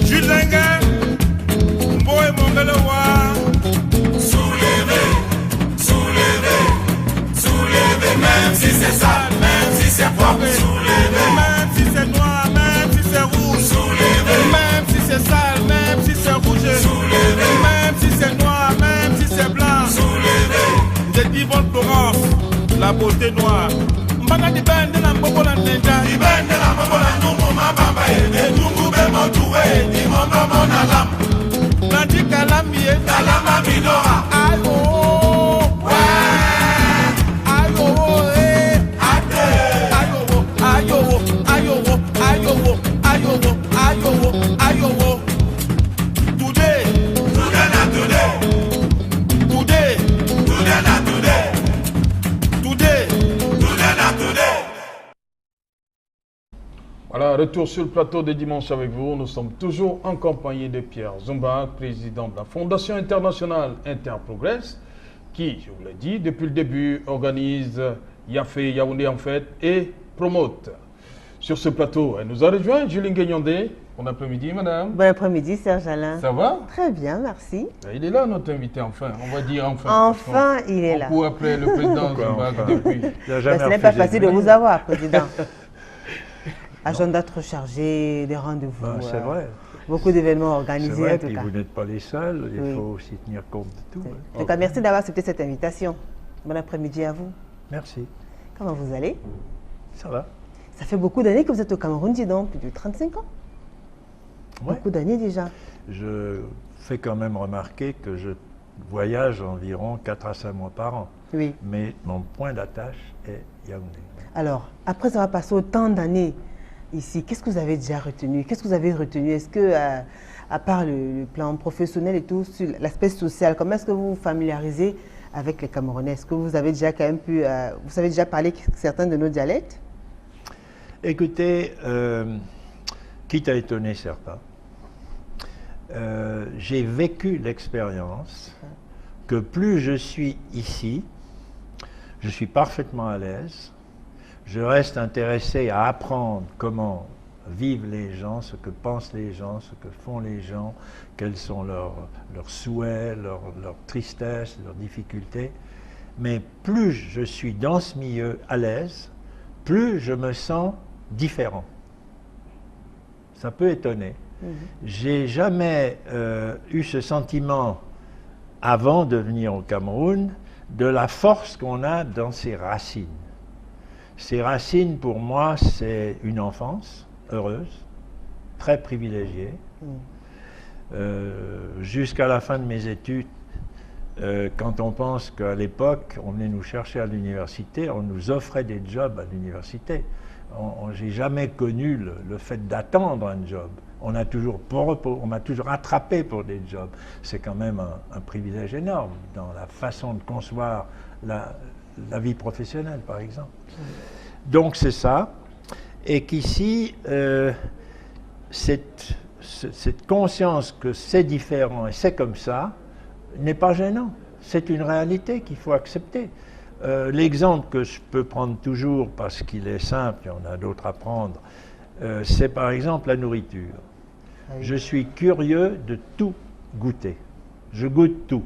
S3: Julenga mboe mongelo wa soulever. Même si c'est sale, même si c'est propre, soulever. Même si c'est noir, même si c'est rouge, soulever. Même si c'est sale, même si c'est rouge, soulever. Même si c'est noir, même si c'est blanc, soulever. J'ai dit bonne Florence, la beauté noire. Mbana di bende la mbobo la ninja, di bende la mbobo la nungu mabamba e nungu be motuwe, di momba mona lam. Nandi kalamie, kalama minora. Ayo.
S9: Voilà, retour sur le plateau de dimanche avec vous. Nous sommes toujours en compagnie de Pierre Zumba, président de la Fondation internationale Interprogress, qui, je vous l'ai dit, depuis le début, organise Yafé, Yaoundé en fête et promote. Sur ce plateau, elle nous a rejoint, Julie Guignondé. Bon après-midi, madame.
S4: Bon après-midi, Serge Alain.
S9: Ça va?
S4: Très bien, merci.
S9: Il est là, notre invité, enfin. On va dire enfin.
S4: Enfin, il est là.
S9: Beaucoup après le président Zumba depuis.
S4: Ce n'est pas facile de vous avoir, président. Agenda trop chargé, des rendez-vous.
S10: C'est vrai.
S4: Beaucoup d'événements organisés.
S10: C'est vrai,
S4: en tout
S10: puis
S4: cas.
S10: vous n'êtes pas les seuls, il faut aussi tenir compte de tout.
S4: En tout cas, merci d'avoir accepté cette invitation. Bon après-midi à vous.
S10: Merci.
S4: Comment vous allez?
S10: Ça va.
S4: Ça fait beaucoup d'années que vous êtes au Cameroun, dis donc, plus de 35 ans.
S10: Ouais.
S4: Beaucoup d'années déjà.
S10: Je fais quand même remarquer que je voyage environ 4 à 5 mois par an.
S4: Oui.
S10: Mais mon point d'attache est Yaoundé.
S4: Alors, après avoir passé autant d'années ici, qu'est-ce que vous avez déjà retenu? Qu'est-ce que vous avez retenu? Est-ce que, à part le plan professionnel et tout, sur l'aspect social, comment est-ce que vous vous familiarisez avec les Camerounais? Est-ce que vous avez déjà quand même pu, vous savez déjà parler certains de nos dialectes?
S10: Écoutez, quitte à étonner certains, j'ai vécu l'expérience que plus je suis ici, je suis parfaitement à l'aise. Je reste intéressé à apprendre comment vivent les gens, ce que pensent les gens, ce que font les gens, quels sont leurs souhaits, leurs tristesses, leurs difficultés. Mais plus je suis dans ce milieu à l'aise, plus je me sens différent. Ça peut étonner. J'ai jamais eu ce sentiment, avant de venir au Cameroun, de la force qu'on a dans ses racines. Ces racines, pour moi, c'est une enfance heureuse, très privilégiée. Jusqu'à la fin de mes études, quand on pense qu'à l'époque, on venait nous chercher à l'université, on nous offrait des jobs à l'université. J'ai jamais connu le fait d'attendre un job. On m'a toujours attrapé pour des jobs. C'est quand même un privilège énorme dans la façon de concevoir la vie professionnelle, par exemple. Donc c'est ça, et qu'ici, cette conscience que c'est différent et c'est comme ça, n'est pas gênant. C'est une réalité qu'il faut accepter. L'exemple que je peux prendre toujours, parce qu'il est simple, et on a d'autres à prendre, c'est par exemple la nourriture. Je suis curieux de tout goûter. Je goûte tout.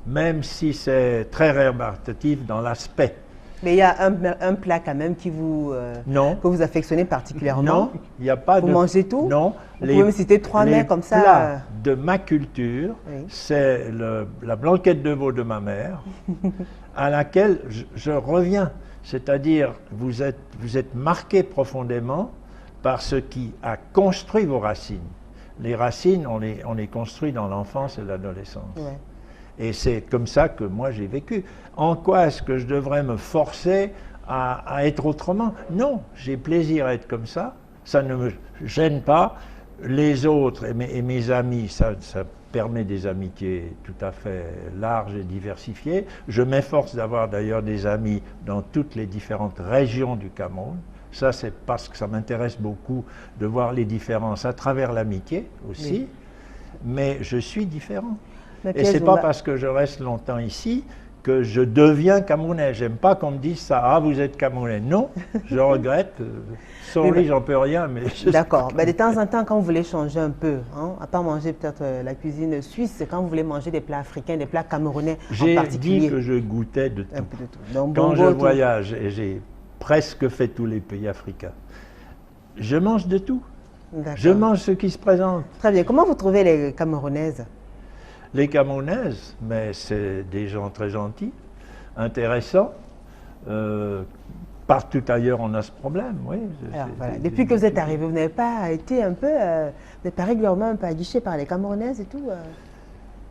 S10: Même si c'est très rébarbatif dans l'aspect.
S4: Mais il y a un plat quand même qui vous, que vous affectionnez particulièrement.
S10: Non, il n'y a pas
S4: vous mangez tout?
S10: Non.
S4: Vous pouvez me citer 3 mets comme ça.
S10: Les plats de ma culture, c'est la blanquette de veau de ma mère, à laquelle je reviens. C'est-à-dire, vous êtes marqué profondément par ce qui a construit vos racines. Les racines, on les construit dans l'enfance et l'adolescence. Ouais. Et c'est comme ça que moi j'ai vécu. En quoi est-ce que je devrais me forcer à être autrement? Non, j'ai plaisir à être comme ça. Ça ne me gêne pas. Les autres et mes amis, ça permet des amitiés tout à fait larges et diversifiées. Je m'efforce d'avoir d'ailleurs des amis dans toutes les différentes régions du Cameroun. Ça, c'est parce que ça m'intéresse beaucoup de voir les différences à travers l'amitié aussi. Oui. Mais je suis différent. Et ce n'est pas parce que je reste longtemps ici que je deviens Camerounais. J'aime pas qu'on me dise ça, ah vous êtes Camerounais. Non, je regrette. Sorry, j'en peux rien. Mais
S4: d'accord. De temps en temps, quand vous voulez changer un peu, hein, à part manger peut-être la cuisine suisse, c'est quand vous voulez manger des plats africains, des plats camerounais en particulier.
S10: J'ai dit que je goûtais de tout. Donc, quand je voyage, et j'ai presque fait tous les pays africains, je mange de tout. Je mange ce qui se présente.
S4: Très bien. Comment vous trouvez les Camerounaises?
S10: Les Camerounaises, mais c'est des gens très gentils, intéressants. Partout ailleurs, on a ce problème, oui.
S4: Alors, voilà. Depuis que vous êtes arrivé, vous n'avez pas été un peu, vous n'êtes pas régulièrement un peu aguiché par les Camerounaises et tout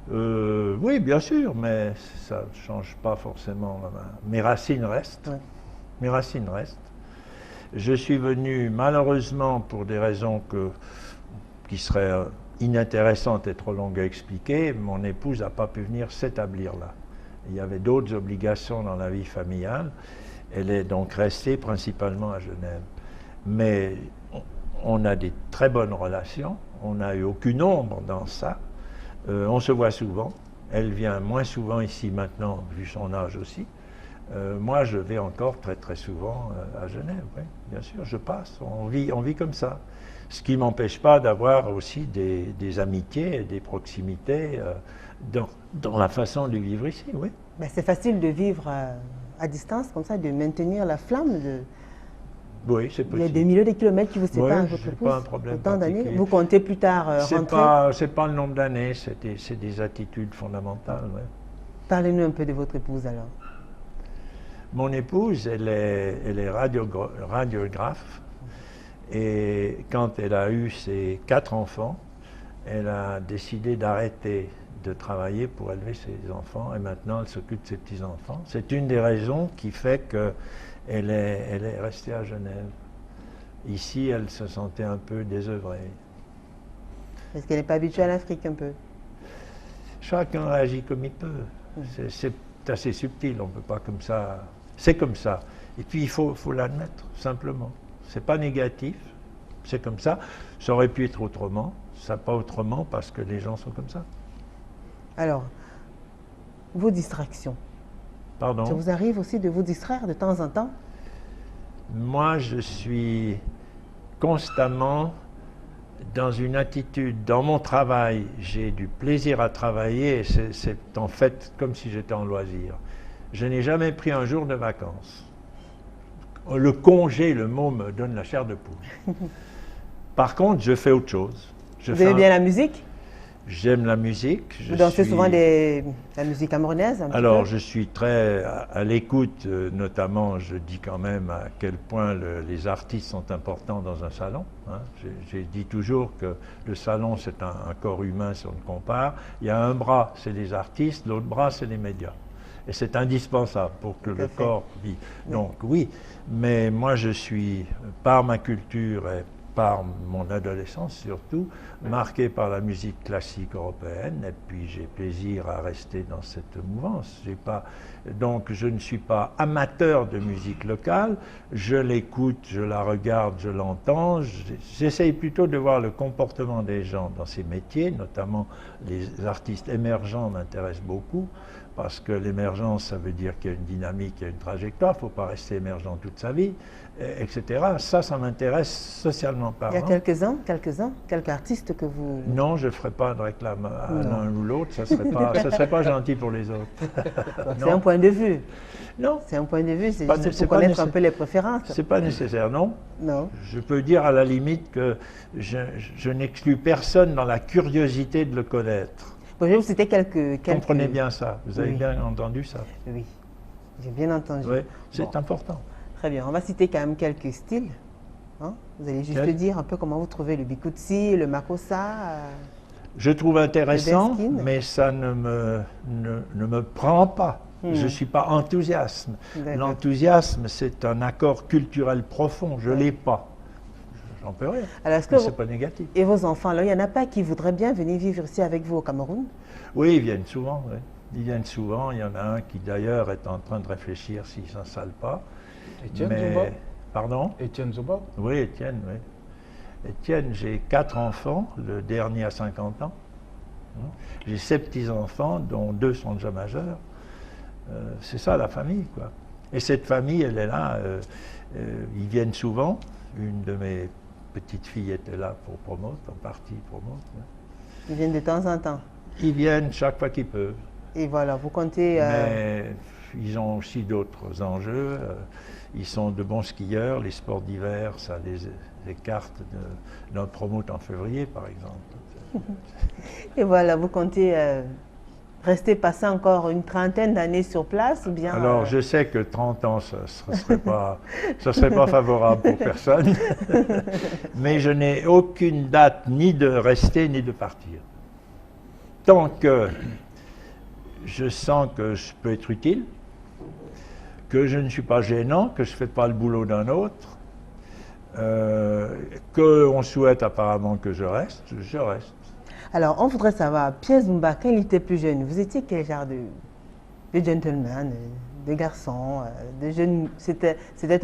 S10: Oui, bien sûr, mais ça ne change pas forcément. Mes racines restent. Ouais. Mes racines restent. Je suis venu, malheureusement, pour des raisons qui seraient inintéressante et trop longue à expliquer, mon épouse n'a pas pu venir s'établir là. Il y avait d'autres obligations dans la vie familiale. Elle est donc restée principalement à Genève. Mais on a des très bonnes relations. On n'a eu aucune ombre dans ça. On se voit souvent. Elle vient moins souvent ici maintenant, vu son âge aussi. Moi, je vais encore très très souvent à Genève. Oui, bien sûr, je passe. On vit comme ça. Ce qui ne m'empêche pas d'avoir aussi des amitiés et des proximités dans la façon de vivre ici, oui.
S4: Ben, c'est facile de vivre à distance, comme ça, de maintenir la flamme.
S10: Oui, c'est possible.
S4: Il y a des milliers de kilomètres qui vous séparent
S10: de
S4: votre épouse.
S10: Pas un problème
S4: autant d'années. Vous comptez plus tard rentrer?
S10: C'est pas le nombre d'années, c'est des attitudes fondamentales. Ouais.
S4: Parlez-nous un peu de votre épouse alors.
S10: Mon épouse, elle est radiographe. Et quand elle a eu ses 4 enfants, elle a décidé d'arrêter de travailler pour élever ses enfants et maintenant elle s'occupe de ses petits-enfants. C'est une des raisons qui fait qu'elle est restée à Genève. Ici, elle se sentait un peu désœuvrée.
S4: Est-ce qu'elle n'est pas habituée à l'Afrique un peu?
S10: Chacun réagit comme il peut. C'est assez subtil, on ne peut pas comme ça. C'est comme ça. Et puis il faut l'admettre, simplement. C'est pas négatif, c'est comme ça. Ça aurait pu être autrement, ça pas autrement parce que les gens sont comme ça.
S4: Alors, vos distractions.
S10: Pardon?
S4: Ça vous arrive aussi de vous distraire de temps en temps?
S10: Moi, je suis constamment dans une attitude, dans mon travail, j'ai du plaisir à travailler et c'est en fait comme si j'étais en loisir. Je n'ai jamais pris un jour de vacances. Le congé, le mot me donne la chair de poule. Par contre, je fais autre chose.
S4: Vous aimez bien la musique?
S10: J'aime la musique.
S4: Vous dansez souvent la musique camerounaise?
S10: Alors, je suis très à l'écoute, notamment, je dis quand même à quel point les artistes sont importants dans un salon. Hein. J'ai dit toujours que le salon, c'est un corps humain si on le compare. Il y a un bras, c'est les artistes, l'autre bras, c'est les médias. Et c'est indispensable pour que le corps vive. Donc oui, mais moi je suis, par ma culture et par mon adolescence surtout, marqué par la musique classique européenne, et puis j'ai plaisir à rester dans cette mouvance. Donc je ne suis pas amateur de musique locale, je l'écoute, je la regarde, je l'entends, j'essaye plutôt de voir le comportement des gens dans ces métiers, notamment les artistes émergents m'intéressent beaucoup, parce que l'émergence, ça veut dire qu'il y a une dynamique, il y a une trajectoire, il ne faut pas rester émergent toute sa vie, etc. Ça m'intéresse socialement parlant.
S4: Il y a quelques artistes que vous...
S10: Non, je ne ferai pas de réclame à l'un ou l'autre, ça ne serait pas gentil pour les autres.
S4: C'est un point de vue.
S10: Non.
S4: C'est un point de vue, c'est juste pour connaître un peu les préférences.
S10: Ce n'est pas nécessaire, non.
S4: Non.
S10: Je peux dire à la limite que je n'exclus personne dans la curiosité de le connaître.
S4: Bon, je vais vous citer quelques...
S10: Comprenez bien ça, vous avez bien entendu ça.
S4: Oui, j'ai bien entendu.
S10: Oui, c'est important.
S4: Très bien, on va citer quand même quelques styles. Hein? Vous allez juste dire un peu comment vous trouvez le bikutsi, le makossa.
S10: Je trouve intéressant, mais ça ne me prend pas. Je ne suis pas enthousiaste. L'enthousiasme, c'est un accord culturel profond. Je ne l'ai pas. J'en peux rien. Alors, ce n'est pas négatif.
S4: Et vos enfants, alors, il n'y en a pas qui voudraient bien venir vivre ici avec vous au Cameroun?
S10: Oui, ils viennent souvent. Oui. Ils viennent souvent. Il y en a un qui, d'ailleurs, est en train de réfléchir s'il ne s'installe pas.
S9: Étienne Zouba?
S10: Pardon?
S9: Étienne Zouba?
S10: Oui, Étienne, oui. Étienne, j'ai 4 enfants. Le dernier a 50 ans. J'ai 7 petits-enfants, dont 2 sont déjà majeurs. C'est ça la famille, quoi. Et cette famille, elle est là, ils viennent souvent. Une de mes petites filles était là pour Promote, en partie Promote. Ouais.
S4: Ils viennent de temps en temps?
S10: Ils viennent chaque fois qu'ils peuvent.
S4: Et voilà, vous comptez...
S10: Mais ils ont aussi d'autres enjeux. Ils sont de bons skieurs, les sports d'hiver, ça les écarte de notre Promote en février, par exemple.
S4: Et voilà, vous comptez... rester passer encore une trentaine d'années sur place ou bien...
S10: Alors, je sais que 30 ans, ça ne serait pas favorable pour personne. Mais je n'ai aucune date ni de rester ni de partir. Tant que je sens que je peux être utile, que je ne suis pas gênant, que je ne fais pas le boulot d'un autre, qu'on souhaite apparemment que je reste, je reste.
S4: Alors, on voudrait savoir, Pierre Zumba, quand il était plus jeune, vous étiez quel genre de gentleman, de garçon, de jeune... C'était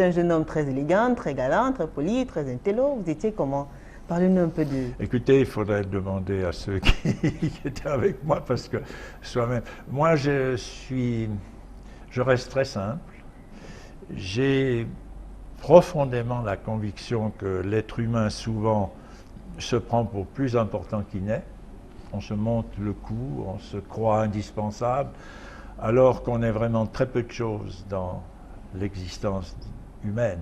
S4: un jeune homme très élégant, très galant, très poli, très intello. Vous étiez comment? Parlez-nous un peu de...
S10: Écoutez, il faudrait demander à ceux qui étaient avec moi, parce que soi-même... Moi, je reste très simple. J'ai profondément la conviction que l'être humain, souvent, se prend pour plus important qu'il n'est. On se monte le coup, on se croit indispensable, alors qu'on est vraiment très peu de choses dans l'existence humaine.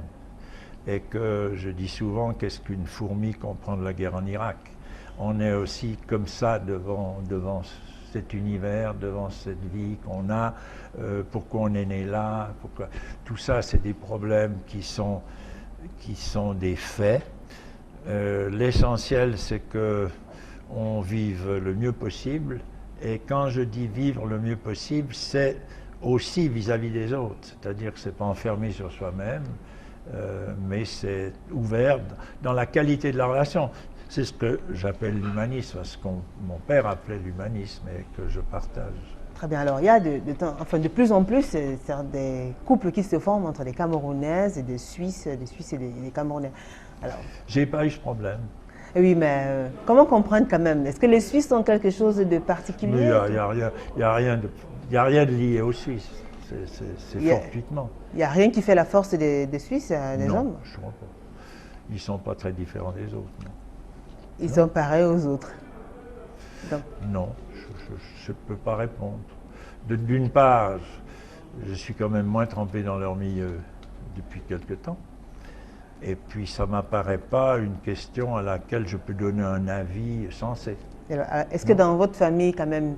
S10: Et que je dis souvent, qu'est-ce qu'une fourmi comprend de la guerre en Irak? On est aussi comme ça devant cet univers, devant cette vie qu'on a, pourquoi on est né là, pourquoi... Tout ça, c'est des problèmes qui sont des faits. L'essentiel, c'est qu'on vive le mieux possible, et quand je dis vivre le mieux possible, c'est aussi vis-à-vis des autres, c'est-à-dire que ce n'est pas enfermé sur soi-même, mais c'est ouvert dans la qualité de la relation. C'est ce que j'appelle l'humanisme, ce que mon père appelait l'humanisme et que je partage.
S4: Très bien, alors il y a de plus en plus des couples qui se forment entre des Camerounaises et des Suisses et des Camerounais.
S10: J'ai pas eu ce problème.
S4: Oui, mais comment comprendre quand même? Est-ce que les Suisses ont quelque chose de particulier?
S10: Il n'y a rien de lié aux Suisses. C'est fortuitement.
S4: Il n'y a rien qui fait la force des Suisses, des hommes?
S10: Non, je crois pas. Ils ne sont pas très différents des autres. Non.
S4: Ils sont pareils aux autres? Donc.
S10: Non, je ne peux pas répondre. D'une part, je suis quand même moins trempé dans leur milieu depuis quelque temps. Et puis, ça ne m'apparaît pas une question à laquelle je peux donner un avis sensé.
S4: Est-ce que dans votre famille, quand même,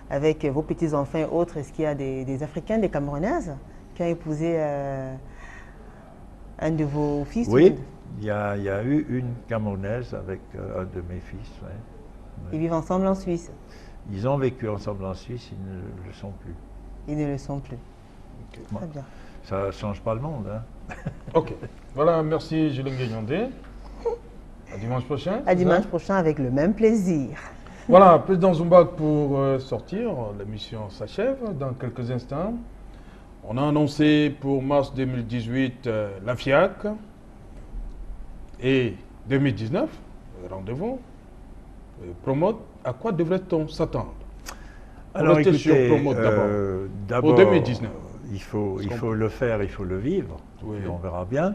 S4: avec vos petits-enfants et autres, est-ce qu'il y a des Africains, des Camerounaises qui ont épousé un de vos fils?
S10: Oui, il y a eu une Camerounaise avec un de mes fils. Ouais.
S4: Ils vivent ensemble en Suisse?
S10: Ils ont vécu ensemble en Suisse, ils ne le sont plus.
S4: Ils ne le sont plus.
S10: Okay.
S4: Très bien.
S10: Ça ne change pas le monde. Hein.
S9: Ok. Voilà, merci Julien Guényondé. À dimanche prochain.
S4: À dimanche prochain avec le même plaisir.
S9: Voilà, président Zumba pour sortir. L'émission s'achève dans quelques instants. On a annoncé pour mars 2018 la FIAC et 2019, rendez-vous. Promote, à quoi devrait-on s'attendre?
S10: Alors écoutez,
S9: sur Promote
S10: d'abord,
S9: pour 2019.
S10: Il faut le faire, il faut le vivre,
S9: oui.
S10: Et on verra bien.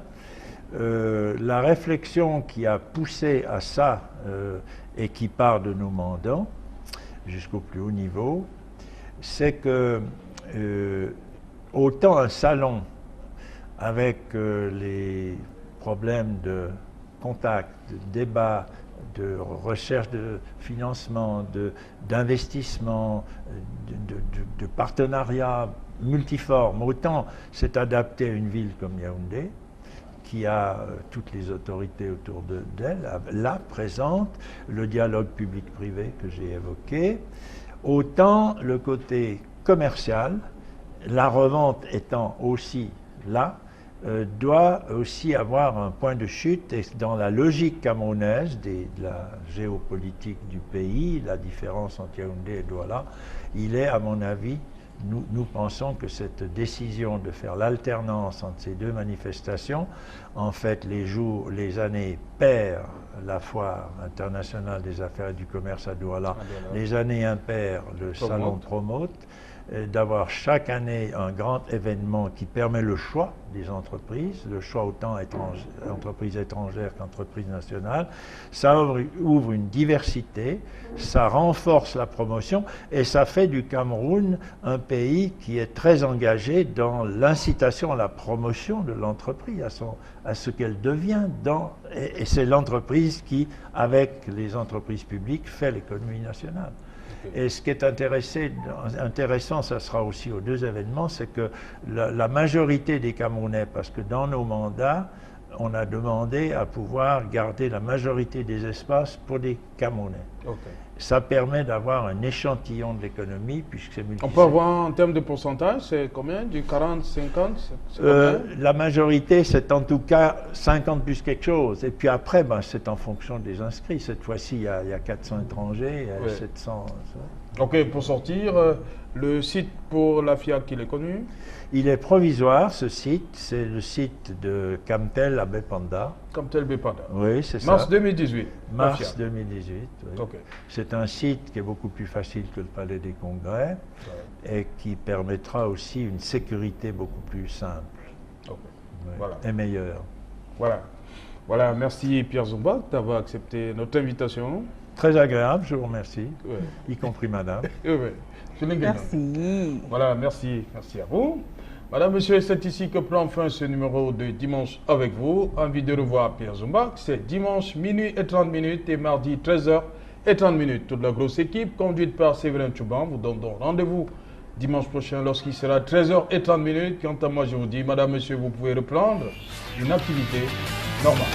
S10: La réflexion qui a poussé à ça et qui part de nos mandants jusqu'au plus haut niveau, c'est que autant un salon avec les problèmes de contact, de débat, de recherche de financement, d'investissement, de partenariat multiforme, autant c'est adapté à une ville comme Yaoundé, qui a toutes les autorités autour d'elle, là présente, le dialogue public-privé que j'ai évoqué, autant le côté commercial, la revente étant aussi là, doit aussi avoir un point de chute, et dans la logique camerounaise de la géopolitique du pays, la différence entre Yaoundé et Douala, il est, à mon avis, nous pensons que cette décision de faire l'alternance entre ces deux manifestations, en fait les années paires, la foire internationale des affaires et du commerce à Douala, les années impaires, le salon Promote, d'avoir chaque année un grand événement qui permet le choix des entreprises, le choix autant entreprises étrangères qu'entreprises nationales. Ça ouvre une diversité, ça renforce la promotion et ça fait du Cameroun un pays qui est très engagé dans l'incitation à la promotion de l'entreprise, à ce qu'elle devient et c'est l'entreprise qui, avec les entreprises publiques, fait l'économie nationale. Et ce qui est intéressant, ça sera aussi aux deux événements, c'est que la majorité des Camerounais, parce que dans nos mandats, on a demandé à pouvoir garder la majorité des espaces pour des Camerounais. Okay. Ça permet d'avoir un échantillon de l'économie, puisque c'est multiple.
S9: On peut avoir en termes de pourcentage, c'est combien? Du 40, 50
S10: La majorité, c'est en tout cas 50 plus quelque chose. Et puis après, c'est en fonction des inscrits. Cette fois-ci, il y a 400 étrangers, il y a 700.
S9: Ok, pour sortir, le site pour la FIAC, il est connu?
S10: Il est provisoire, ce site. C'est le site de Camtel à Bepanda.
S9: Camtel Bepanda.
S10: Oui, c'est ça.
S9: Mars 2018.
S10: Mars 2018, oui.
S9: Okay.
S10: C'est un site qui est beaucoup plus facile que le Palais des Congrès et qui permettra aussi une sécurité beaucoup plus simple et meilleure.
S9: Voilà, merci Pierre Zumba d'avoir accepté notre invitation.
S10: Très agréable, je vous remercie, y compris madame.
S4: Merci.
S9: Voilà, merci à vous. Madame, monsieur, c'est ici que prend fin ce numéro de Dimanche avec vous. Envie de revoir Pierre Zumba, c'est dimanche minuit et 30 minutes et mardi 13h30 minutes. Toute la grosse équipe, conduite par Séverin Tchouban, vous donne donc rendez-vous dimanche prochain lorsqu'il sera 13h30 minutes. Quant à moi, je vous dis, madame, monsieur, vous pouvez reprendre une activité normale.